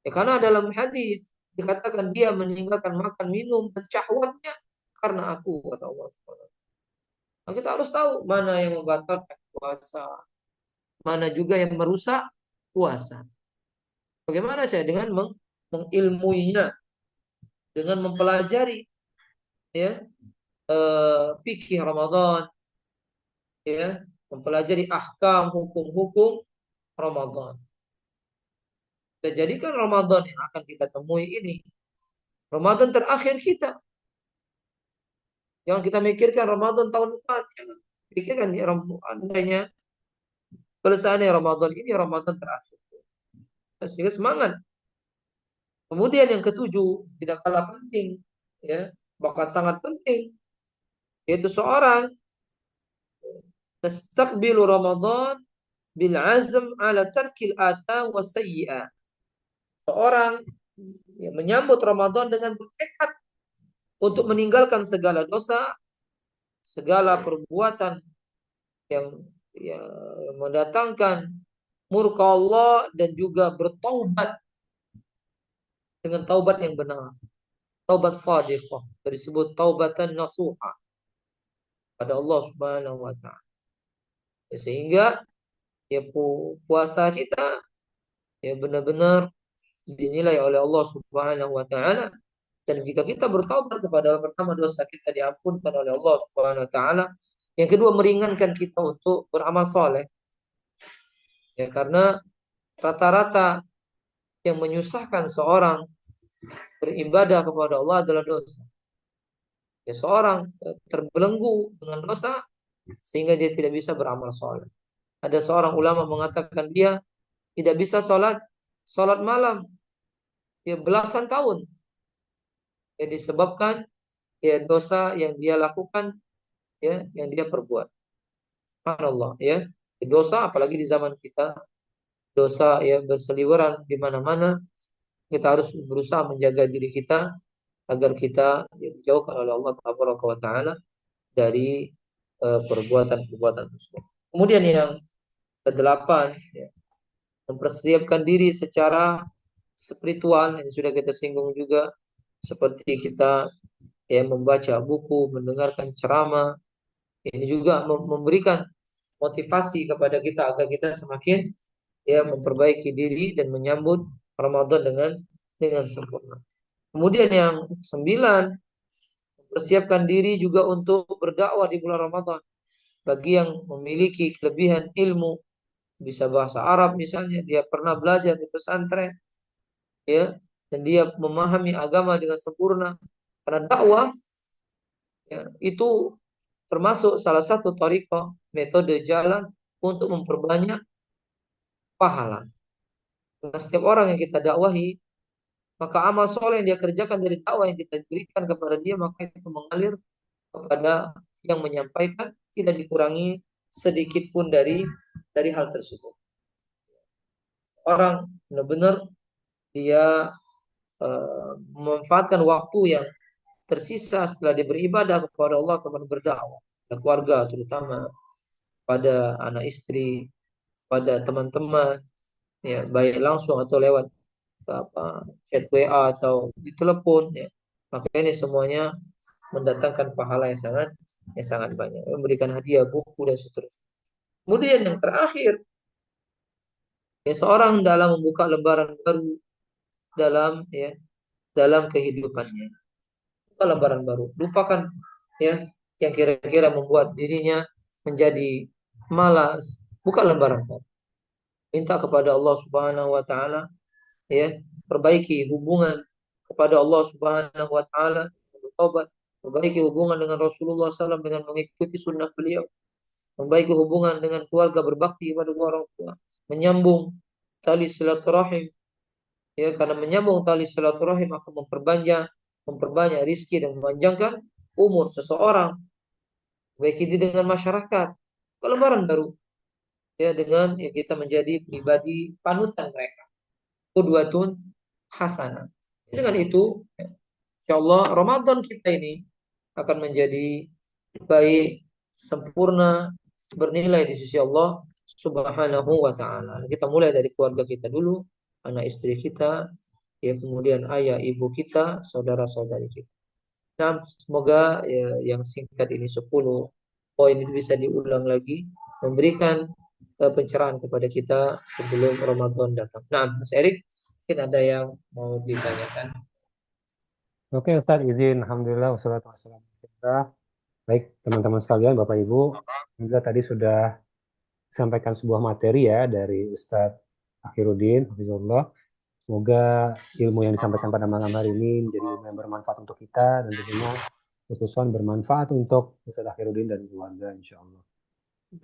Ya, karena dalam hadis dikatakan dia meninggalkan makan, minum, dan syahwatnya karena aku, kata Allah Subhanahu. Nah, kita harus tahu mana yang membatalkan puasa, mana juga yang merusak puasa. Bagaimana saya dengan mengilmuinya, dengan mempelajari ya fikih Ramadan, ya, mempelajari ahkam hukum-hukum Ramadan. Kita jadikan Ramadan yang akan kita temui ini Ramadan terakhir kita. Jangan kita mikirkan Ramadan tahun depan. Jangan pikirkan ya, andainya selesai Ramadan ini Ramadan terakhir. Sehingga semangat. Kemudian yang ketujuh tidak kalah penting, ya, bahkan sangat penting, yaitu seorang tastaqbilu Ramadan bil azm ala tarkil atham wa sayyi'ah. Seorang ya, menyambut Ramadan dengan bertekad untuk meninggalkan segala dosa, segala perbuatan yang ya, mendatangkan murka Allah, dan juga bertaubat dengan taubat yang benar, taubat shadiqah, disebut taubatan nasuha pada Allah Subhanahu wa taala. Ya, sehingga ya puasa kita ya benar-benar dinilai oleh Allah Subhanahu wa taala, dan jika kita bertaubat kepada Allah, pertama dosa kita diampunkan oleh Allah Subhanahu wa taala. Yang kedua meringankan kita untuk beramal soleh. Ya, karena rata-rata yang menyusahkan seorang beribadah kepada Allah adalah dosa. Ya, seorang terbelenggu dengan dosa sehingga dia tidak bisa beramal soleh. Ada seorang ulama mengatakan dia tidak bisa sholat malam ya belasan tahun, ya disebabkan ya dosa yang dia lakukan, ya yang dia perbuat. Subhanallah, ya, dosa apalagi di zaman kita, dosa ya berseliweran di mana-mana. Kita harus berusaha menjaga diri kita agar kita ya, dijauhkan oleh Allah Taala dari perbuatan-perbuatan tersebut. Kemudian yang kedelapan, ya, mempersiapkan diri secara spiritual yang sudah kita singgung juga, seperti kita ya membaca buku, mendengarkan ceramah. Ini juga memberikan motivasi kepada kita agar kita semakin ya memperbaiki diri dan menyambut Ramadan dengan sempurna. Kemudian yang 9, persiapkan diri juga untuk berdakwah di bulan Ramadan. Bagi yang memiliki kelebihan ilmu, bisa bahasa Arab misalnya, dia pernah belajar di pesantren, ya, dan dia memahami agama dengan sempurna. Karena dakwah ya, itu termasuk salah satu thariqah, metode jalan untuk memperbanyak pahala. Karena setiap orang yang kita dakwahi, maka amal soleh yang dia kerjakan dari dakwah yang kita berikan kepada dia, maka itu mengalir kepada yang menyampaikan, tidak dikurangi sedikit pun dari hal tersebut. Orang benar-benar dia memanfaatkan waktu yang tersisa setelah dia beribadah kepada Allah atau berdakwah, dan keluarga terutama, pada anak istri, pada teman-teman, ya baik langsung atau lewat chat WA atau di telepon, ya. Maka ini semuanya mendatangkan pahala yang sangat banyak, memberikan hadiah buku dan seterusnya. Kemudian yang terakhir, ya, seorang dalam membuka lembaran baru dalam kehidupannya. Buka lembaran baru, lupakan ya yang kira-kira membuat dirinya menjadi malas. Buka lembaran baru, minta kepada Allah Subhanahu wa taala, ya, perbaiki hubungan kepada Allah Subhanahu wa taala, bertobat, perbaiki hubungan dengan Rasulullah SAW dengan mengikuti sunnah beliau, membaiki hubungan dengan keluarga, berbakti kepada orang tua, menyambung tali silaturahim, ya, karena menyambung tali silaturahim akan memperbanyak rizki dan memanjangkan umur seseorang, baik ini dengan masyarakat. Lembaran baru, ya, dengan ya, kita menjadi pribadi panutan mereka, qudwatun hasanah. Dengan itu, insya Allah Ramadan kita ini akan menjadi baik, sempurna, bernilai di sisi Allah Subhanahu wa taala. Kita mulai dari keluarga kita dulu, anak istri kita, ya, kemudian ayah ibu kita, saudara-saudari kita. Nah, semoga ya, yang singkat ini 10 poin itu bisa diulang lagi, memberikan pencerahan kepada kita sebelum Ramadan datang. Nah, Mas Erik, mungkin ada yang mau ditanyakan. Oke, Ustadz, izin. Alhamdulillah, wassalatu wassalamu ala Rasulillah. Baik, teman-teman sekalian, Bapak Ibu, juga tadi sudah disampaikan sebuah materi ya dari Ustadz Akhirudin, Hafizullah. Semoga ilmu yang disampaikan pada malam hari ini menjadi ilmu yang bermanfaat untuk kita dan tentunya khususan bermanfaat untuk Ustadz Akhirudin dan keluarga, insya Allah.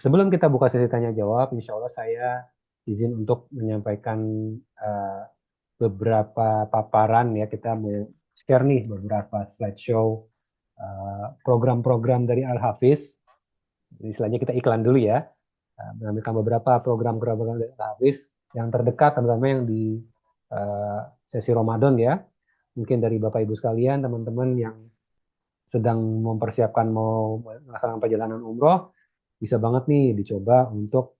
Sebelum kita buka sesi tanya jawab, insya Allah saya izin untuk menyampaikan beberapa paparan ya. Kita mau share nih beberapa slideshow program-program dari Al-Hafiz. Istilahnya kita iklan dulu ya. Mengambilkan beberapa program-program dari Al-Hafiz yang terdekat, terutama yang di sesi Ramadan ya. Mungkin dari Bapak Ibu sekalian, teman-teman yang sedang mempersiapkan mau melaksanakan perjalanan umroh, bisa banget nih dicoba untuk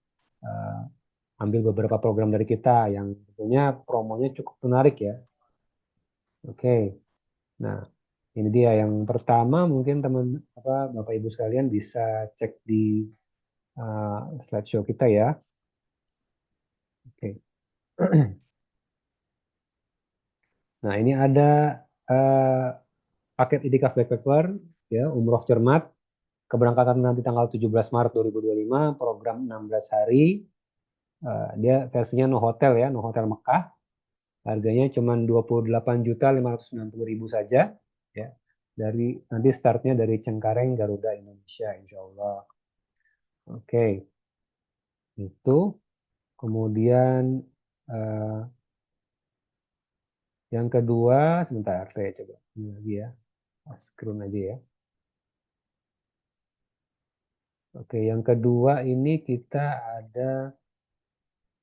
ambil beberapa program dari kita yang tentunya promonya cukup menarik ya. Oke. Nah, ini dia yang pertama, mungkin Bapak Ibu sekalian bisa cek di slideshow kita ya. Oke. Nah, ini ada paket Itikaf Backpacker ya, Umroh Cermat, keberangkatan nanti tanggal 17 Maret 2025, program 16 hari. Dia versinya no hotel ya, no hotel Mekah. Harganya cuma 28.590.000 saja ya. Nanti startnya dari Cengkareng, Garuda, Indonesia, insya Allah. Oke. Itu. Kemudian yang kedua, sebentar saya coba ini lagi ya. Scroll aja ya. Oke, yang kedua ini kita ada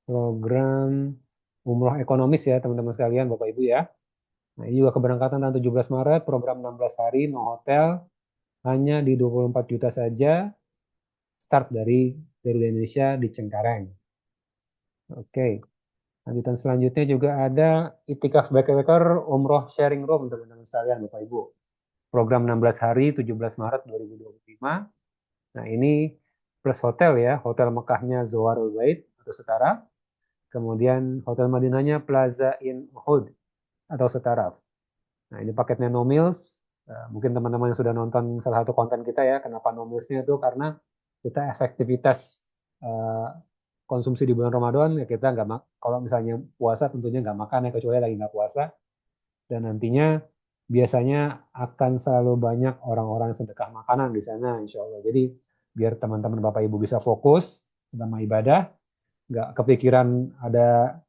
program umroh ekonomis ya teman-teman sekalian, Bapak Ibu ya. Nah, ini juga keberangkatan tanggal 17 Maret, program 16 hari, no hotel, hanya di 24 juta saja, start dari Indonesia di Cengkareng. Oke, lanjutan selanjutnya juga ada Itikaf Backpacker Umroh Sharing Room, teman-teman sekalian, Bapak Ibu. Program 16 hari, 17 Maret 2025. Nah, ini plus hotel ya, hotel Mekahnya Zoharul Bait atau setara. Kemudian hotel Madinahnya Plaza Inn Uhud atau setara. Nah, ini paketnya no meals. Mungkin teman-teman yang sudah nonton salah satu konten kita ya, kenapa no meals-nya itu karena kita efektivitas konsumsi di bulan Ramadan ya, kita nggak kalau misalnya puasa tentunya nggak makan ya, kecuali lagi nggak puasa. Dan nantinya biasanya akan selalu banyak orang-orang sedekah makanan di sana, insya Allah. Jadi biar teman-teman Bapak Ibu bisa fokus sama ibadah, nggak kepikiran ada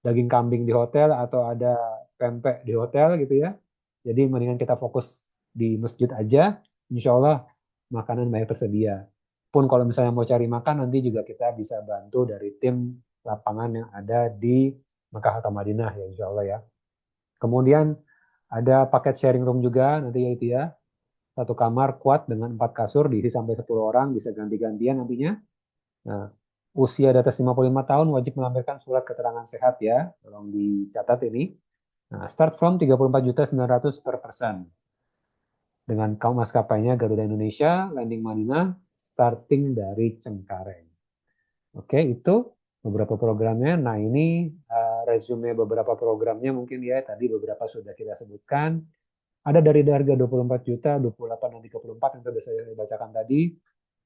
daging kambing di hotel atau ada pempek di hotel gitu ya. Jadi mendingan kita fokus di masjid aja, insya Allah makanan banyak tersedia. Pun kalau misalnya mau cari makan, nanti juga kita bisa bantu dari tim lapangan yang ada di Mekah atau Madinah ya insya Allah ya. Kemudian ada paket sharing room juga nanti ya itu ya. Satu kamar kuat dengan 4 kasur diisi sampai 10 orang, bisa ganti-gantian nantinya. Nah, usia di atas 55 tahun wajib melampirkan surat keterangan sehat ya. Tolong dicatat ini. Nah, start from 34.900.000 per person. Dengan kaum maskapainya Garuda Indonesia, landing Madinah, starting dari Cengkareng. Oke, itu beberapa programnya. Nah, ini resume beberapa programnya mungkin ya. Tadi beberapa sudah kita sebutkan. Ada dari harga 24 juta, 28 dan 34 yang sudah saya bacakan tadi.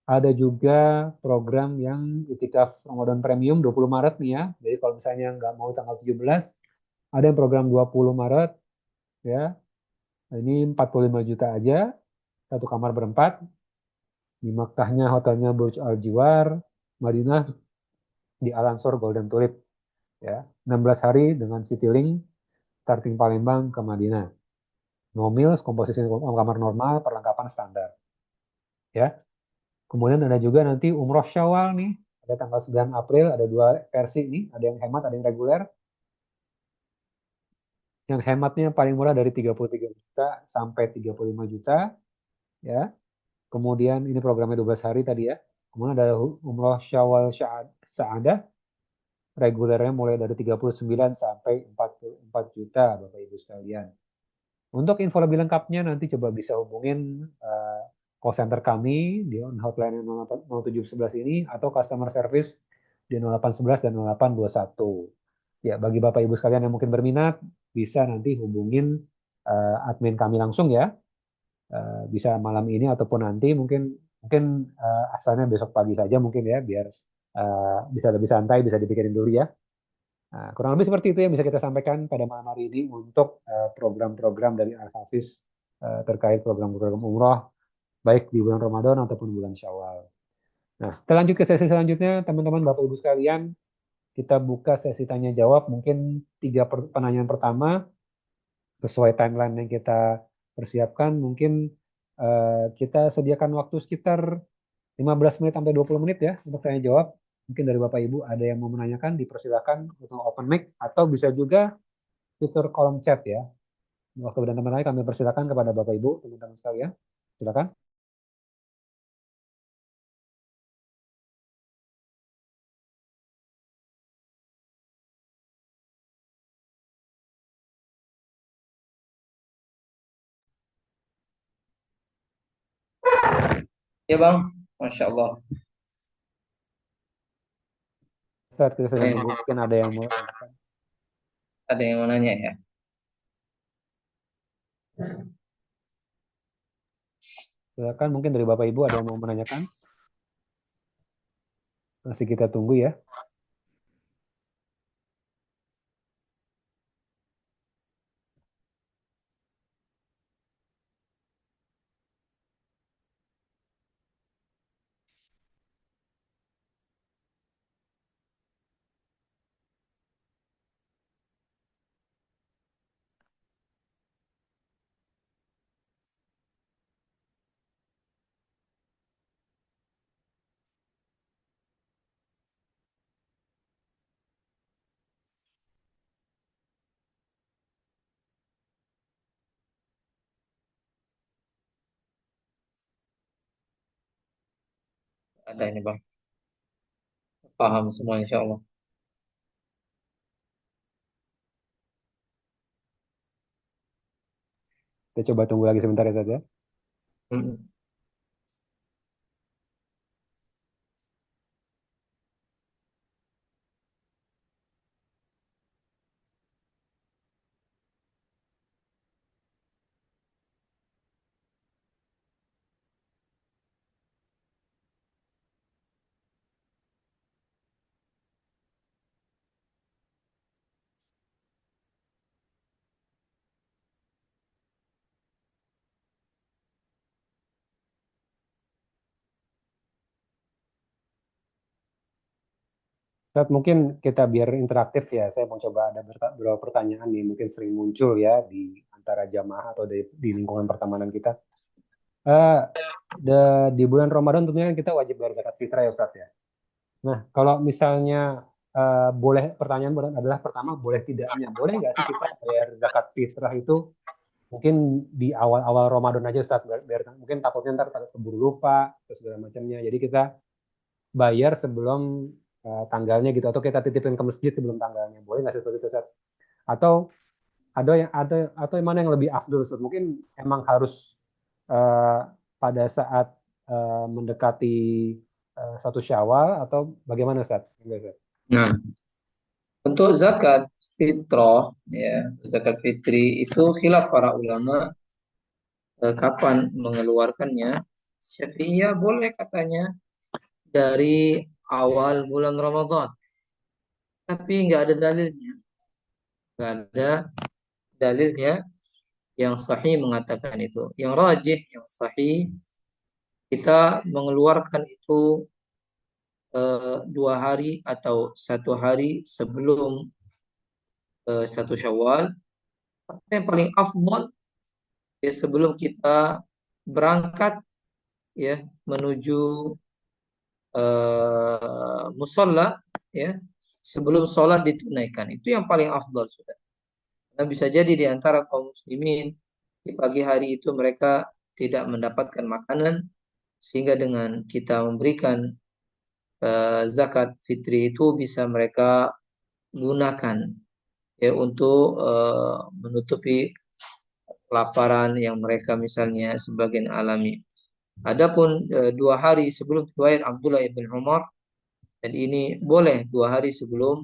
Ada juga program yang Itikaf Ramadan Premium 20 Maret nih ya. Jadi kalau misalnya nggak mau tanggal 17, ada yang program 20 Maret ya. Ini 45 juta aja, satu kamar berempat. Di Makkahnya hotelnya Burj Al Jiwar, Madinah di Al Ansor Golden Tulip ya. 16 hari dengan Citylink starting Palembang ke Madinah. No meals, komposisi kamar normal, perlengkapan standar ya. Kemudian ada juga nanti Umroh Syawal nih. Ada tanggal 9 April, ada dua versi nih. Ada yang hemat, ada yang reguler. Yang hematnya paling murah dari 33 juta sampai 35 juta. Ya. Kemudian ini programnya 12 hari tadi ya. Kemudian ada Umroh Syawal Sa'adah. Regulernya mulai dari 39 sampai 44 juta Bapak Ibu sekalian. Untuk info lebih lengkapnya nanti coba bisa hubungin call center kami di hotline 0711 ini atau customer service di 0811 dan 0821. Ya, bagi Bapak Ibu sekalian yang mungkin berminat, bisa nanti hubungin admin kami langsung ya. Bisa malam ini ataupun nanti mungkin mungkin asalnya besok pagi saja mungkin ya biar bisa lebih santai, bisa dipikirin dulu ya. Nah, kurang lebih seperti itu yang bisa kita sampaikan pada malam hari ini untuk program-program dari Al-Hafiz terkait program-program umroh, baik di bulan Ramadan ataupun bulan Syawal. Nah, kita lanjut ke sesi selanjutnya, teman-teman, Bapak Ibu sekalian. Kita buka sesi tanya jawab, mungkin 3 pertanyaan pertama, sesuai timeline yang kita persiapkan, mungkin kita sediakan waktu sekitar 15 menit sampai 20 menit ya untuk tanya jawab. Mungkin dari Bapak Ibu ada yang mau menanyakan, dipersilakan untuk open mic atau bisa juga fitur kolom chat ya. Waktu dan teman lain kami persilakan kepada Bapak Ibu, teman-teman sekalian. Silakan. Ya Bang, Masya Allah. Saat kita sedang Eh, tunggu, mungkin ada yang mau tanyakan. ada yang mau nanya ya? Silakan, mungkin dari Bapak Ibu ada yang mau menanyakan. Masih kita tunggu ya. Ada ini Bang. Paham semua Insya Allah. Kita coba tunggu lagi sebentar ya saja. Mm-mm. Ustaz, mungkin kita biar interaktif ya, saya mau coba ada beberapa pertanyaan nih, mungkin sering muncul ya di antara jamaah atau di lingkungan pertemanan kita. Eh, di bulan Ramadan tentunya kan kita wajib bayar zakat fitrah ya Ustaz ya. Nah, kalau misalnya boleh, pertanyaan adalah pertama, boleh tidaknya, boleh nggak sih kita bayar zakat fitrah itu mungkin di awal-awal Ramadan aja Ustaz, mungkin takutnya ntar keburu lupa, terus segala macamnya. Jadi kita bayar sebelum tanggalnya gitu, atau kita titipin ke masjid sebelum tanggalnya. Boleh nggak sih seperti itu Ustaz? Atau atau yang mana yang lebih afdol Ustaz? Mungkin emang harus eh, pada saat mendekati satu Syawal atau bagaimana Ustaz? Enggak, Ustaz. Nah, untuk zakat fitrah, ya, zakat fitri itu khilaf para ulama kapan mengeluarkannya. Syafi'iyah boleh katanya dari awal bulan Ramadan, tapi nggak ada dalilnya, nggak ada dalilnya yang sahih mengatakan itu. Yang rajih, yang sahih, kita mengeluarkan itu 2 hari atau 1 hari sebelum 1 Syawal. Yang paling afdal ya sebelum kita berangkat ya menuju musola ya sebelum sholat ditunaikan itu yang paling afdal sudah. Nah, bisa jadi di antara kaum muslimin di pagi hari itu mereka tidak mendapatkan makanan sehingga dengan kita memberikan zakat fitri itu bisa mereka gunakan ya untuk menutupi kelaparan yang mereka misalnya sebagian alami. Adapun 2 hari sebelum riwayat Abdullah ibn Umar dan ini boleh 2 hari sebelum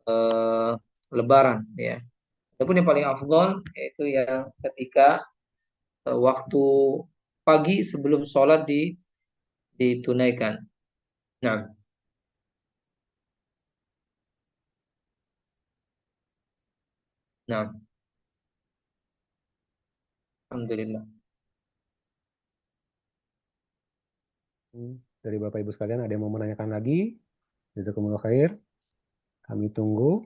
eh, Lebaran ya. Adapun yang paling afdol yaitu yang ketika waktu pagi sebelum sholat ditunaikan. Nah, nah, alhamdulillah. Dari Bapak Ibu sekalian ada yang mau menanyakan lagi? Jazakumullah khair. Kami tunggu.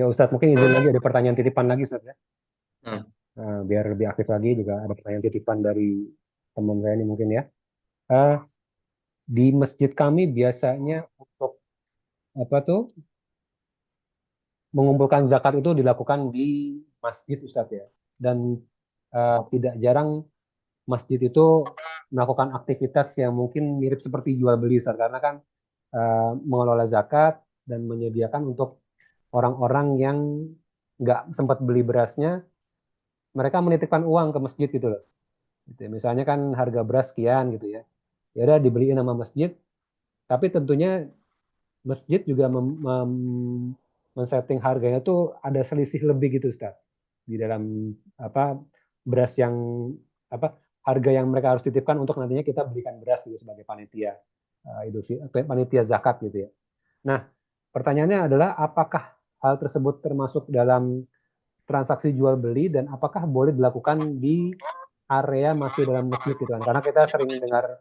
Ya Ustadz, mungkin izin lagi ada pertanyaan titipan lagi Ustadz ya. Nah, Biar lebih aktif lagi juga ada pertanyaan titipan dari teman saya ini mungkin ya. Eh, di masjid kami biasanya untuk apa tuh mengumpulkan zakat itu dilakukan di masjid Ustadz ya. Dan tidak jarang masjid itu melakukan aktivitas yang mungkin mirip seperti jual beli Ustadz. Karena kan mengelola zakat dan menyediakan untuk orang-orang yang nggak sempat beli berasnya, mereka menitipkan uang ke masjid gitu loh. Gitu ya. Misalnya kan harga beras sekian gitu ya. Ya udah dibeliin sama masjid, tapi tentunya masjid juga men-setting harganya tuh ada selisih lebih gitu Ustaz. Di dalam apa beras yang apa harga yang mereka harus titipkan untuk nantinya kita belikan beras gitu sebagai panitia panitia zakat gitu ya. Nah, pertanyaannya adalah apakah hal tersebut termasuk dalam transaksi jual beli dan apakah boleh dilakukan di area masih dalam masjid gitu kan? Karena kita sering dengar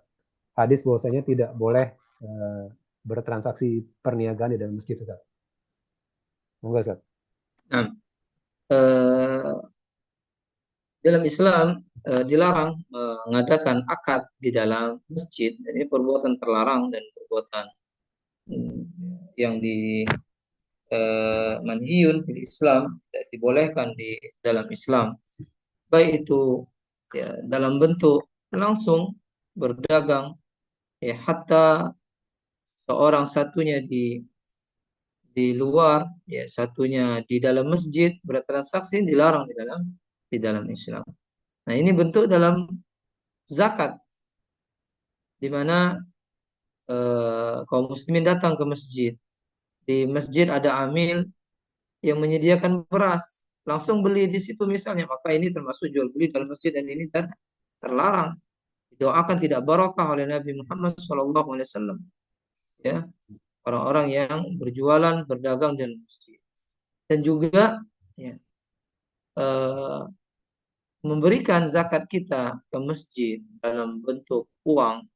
hadis bahwasanya tidak boleh eh, bertransaksi perniagaan di dalam masjid Ustaz. Enggak Ustaz? nah, eh, dalam Islam dilarang mengadakan akad di dalam masjid. Ini perbuatan terlarang dan perbuatan mm, yang di manhiyun fil Islam, tidak dibolehkan di dalam Islam. Baik itu ya dalam bentuk langsung berdagang ya hatta seorang satunya di luar ya satunya di dalam masjid bertransaksi dilarang di dalam Islam. Nah, ini bentuk dalam zakat di mana kaum muslimin datang ke masjid. Di masjid ada amil yang menyediakan beras langsung beli di situ misalnya, maka ini termasuk jual beli dalam masjid dan ini terlarang. Didoakan tidak barokah oleh Nabi Muhammad SAW. Ya, orang-orang yang berjualan, berdagang di masjid. Dan juga ya, memberikan zakat kita ke masjid dalam bentuk uang.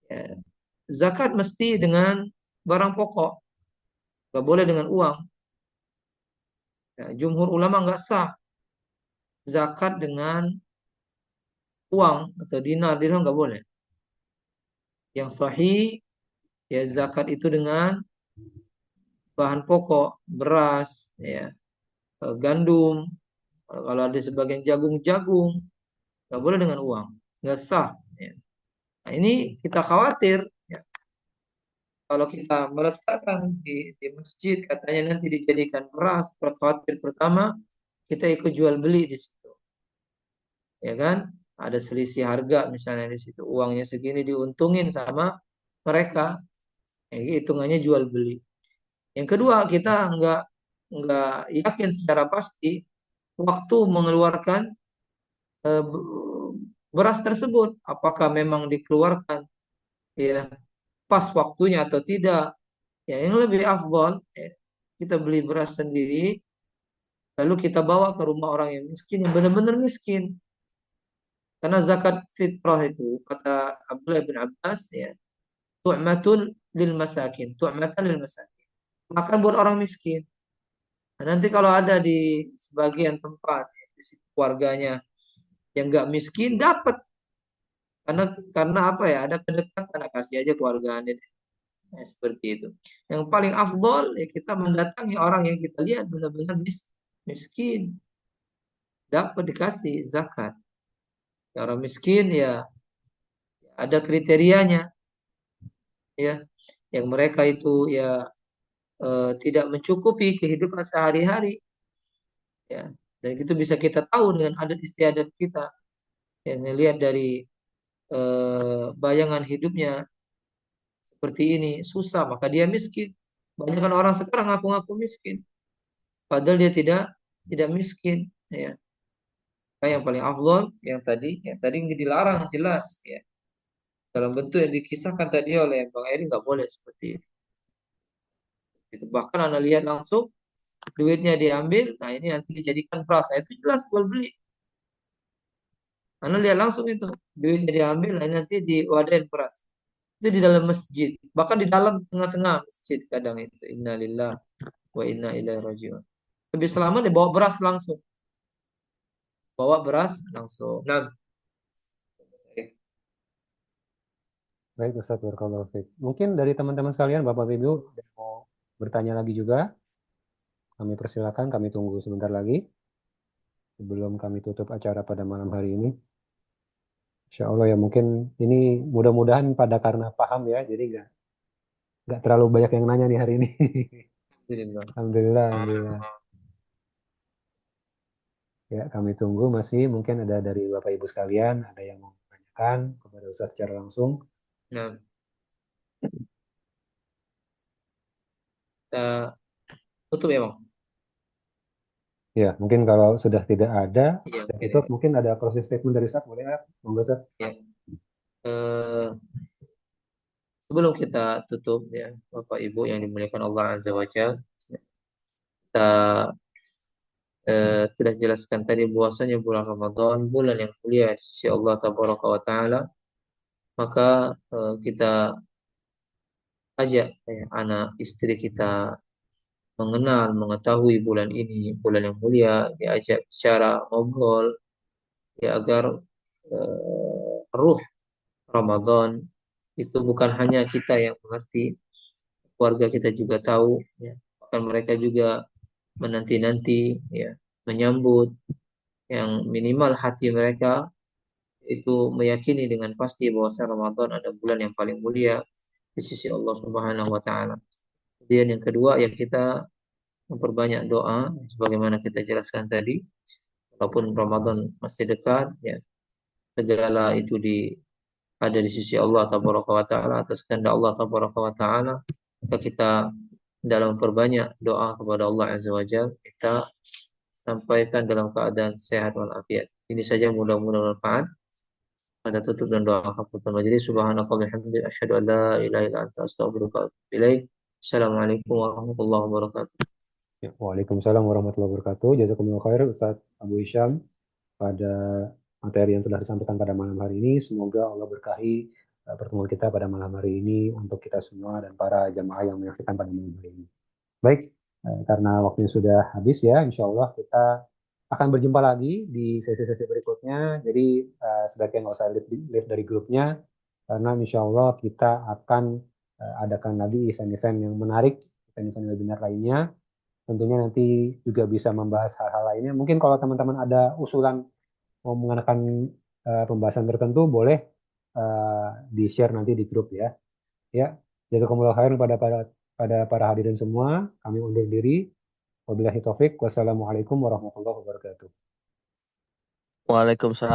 Ya. Zakat mesti dengan barang pokok, nggak boleh dengan uang. Ya, jumhur ulama nggak sah zakat dengan uang atau dinar, dirham nggak boleh. Yang sahih ya zakat itu dengan bahan pokok, beras, ya, gandum, kalau ada sebagian jagung, nggak boleh dengan uang, nggak sah. Ya. Nah, ini kita khawatir ya, kalau kita meletakkan di masjid katanya nanti dijadikan beras, khawatir pertama kita ikut jual beli di situ, ya kan? Ada selisih harga misalnya di situ, uangnya segini diuntungin sama mereka, ya, hitungannya jual beli. Yang kedua, kita nggak yakin secara pasti waktu mengeluarkan eh, beras tersebut, apakah memang dikeluarkan ya pas waktunya atau tidak. Ya, yang lebih afdol ya, kita beli beras sendiri, lalu kita bawa ke rumah orang yang miskin, yang benar-benar miskin. Karena zakat fitrah itu kata Abdullah bin Abbas ya, tu'matun lil masakin, tu'matan lil masakin. Makan buat orang miskin. Nah, nanti kalau ada di sebagian tempat di situ keluarganya yang nggak miskin dapat, karena apa ya, ada kedekatan, nah, kasih aja keluarganya deh. Nah, seperti itu. Yang paling afdol ya kita mendatangi orang yang kita lihat benar-benar miskin, dapat dikasih zakat. Ya, orang miskin ya ada kriterianya ya, yang mereka itu ya tidak mencukupi kehidupan sehari-hari ya, dan itu bisa kita tahu dengan adat istiadat kita yang lihat dari bayangan hidupnya seperti ini susah maka dia miskin. Banyak kan orang sekarang ngaku-ngaku miskin padahal dia tidak miskin ya. Nah, yang paling afdol yang tadi dilarang jelas ya dalam bentuk yang dikisahkan tadi oleh Bang Eri, nggak boleh seperti itu. Bahkan Anda lihat langsung duitnya diambil, nah ini nanti dijadikan beras, nah, itu jelas jual beli. Anda lihat langsung itu duitnya diambil, nah ini nanti diwadahin beras. Itu di dalam masjid, bahkan di dalam tengah-tengah masjid kadang itu. Innalillah wa inna ilaihi rajiun. Lebih selamat dibawa beras langsung, bawa beras langsung. Nah, Baik Ustaz, barakallahu fiik. Mungkin dari teman-teman sekalian, Bapak Ibu, yang mau bertanya lagi juga, kami persilakan, kami tunggu sebentar lagi sebelum kami tutup acara pada malam hari ini. Insya Allah ya mungkin ini mudah-mudahan pada karena paham ya, jadi nggak terlalu banyak yang nanya nih hari ini. alhamdulillah. Alhamdulillah, alhamdulillah. Ya, kami tunggu masih mungkin ada dari Bapak Ibu sekalian, ada yang mau menanyakan kepada Ustaz secara langsung. Nah, kita tutup ya Bang. Ya, mungkin kalau sudah tidak ada, Iya, sudah oke tutup, deh. mungkin ada closing statement dari Ustaz, boleh nggak? Monggo Ustaz. Ya. Eh, Sebelum kita tutup ya Bapak Ibu yang dimuliakan Allah Azza wa Jalla, kita telah jelaskan tadi bahwasanya bulan Ramadan bulan yang mulia di sisi Allah Tabaraka wa Taala, maka kita ajak anak istri kita mengenal, mengetahui bulan ini, bulan yang mulia, diajak bicara, ngobrol, ya agar ruh Ramadan itu bukan hanya kita yang mengerti, keluarga kita juga tahu, ya. Bahkan mereka juga menanti-nanti, ya, menyambut, yang minimal hati mereka itu meyakini dengan pasti bahwa Ramadan ada bulan yang paling mulia di sisi Allah Subhanahu wa taala. Kemudian yang kedua ya kita memperbanyak doa sebagaimana kita jelaskan tadi. Walaupun Ramadan masih dekat ya, segala itu ada di sisi Allah Tabaraka wa taala, atas kehendak Allah Tabaraka wa taala. Maka kita dalam memperbanyak doa kepada Allah Azza wa Jalla, kita sampaikan dalam keadaan sehat walafiat. Ini saja, mudah-mudahan bermanfaat. Kita tutup dan doa kafaratul majelis. Subhanakallahumma wa bihamdika asyhadu an la ilaha illa anta astaghfiruka wa atubu ilaik. Assalamualaikum warahmatullahi wabarakatuh. Ya, Waalaikumsalam warahmatullahi wabarakatuh. Jazakumullah khair Ustaz Abu Hisham pada materi yang telah disampaikan pada malam hari ini. Semoga Allah berkahi pertemuan kita pada malam hari ini untuk kita semua dan para jamaah yang menyaksikan pada malam hari ini. Baik, karena waktunya sudah habis ya, insya Allah kita akan berjumpa lagi di sesi-sesi berikutnya. Jadi sebaiknya nggak usah leave dari grupnya, karena insya Allah kita akan adakan lagi event-event yang menarik, event-event webinar lainnya. Tentunya nanti juga bisa membahas hal-hal lainnya. Mungkin kalau teman-teman ada usulan mau menggunakan pembahasan tertentu, boleh di-share nanti di grup ya. Ya, jazakumullah khairan pada para hadirin semua. Kami undur diri. Wabillahi taufik. Wassalamualaikum warahmatullahi wabarakatuh. Waalaikumsalam.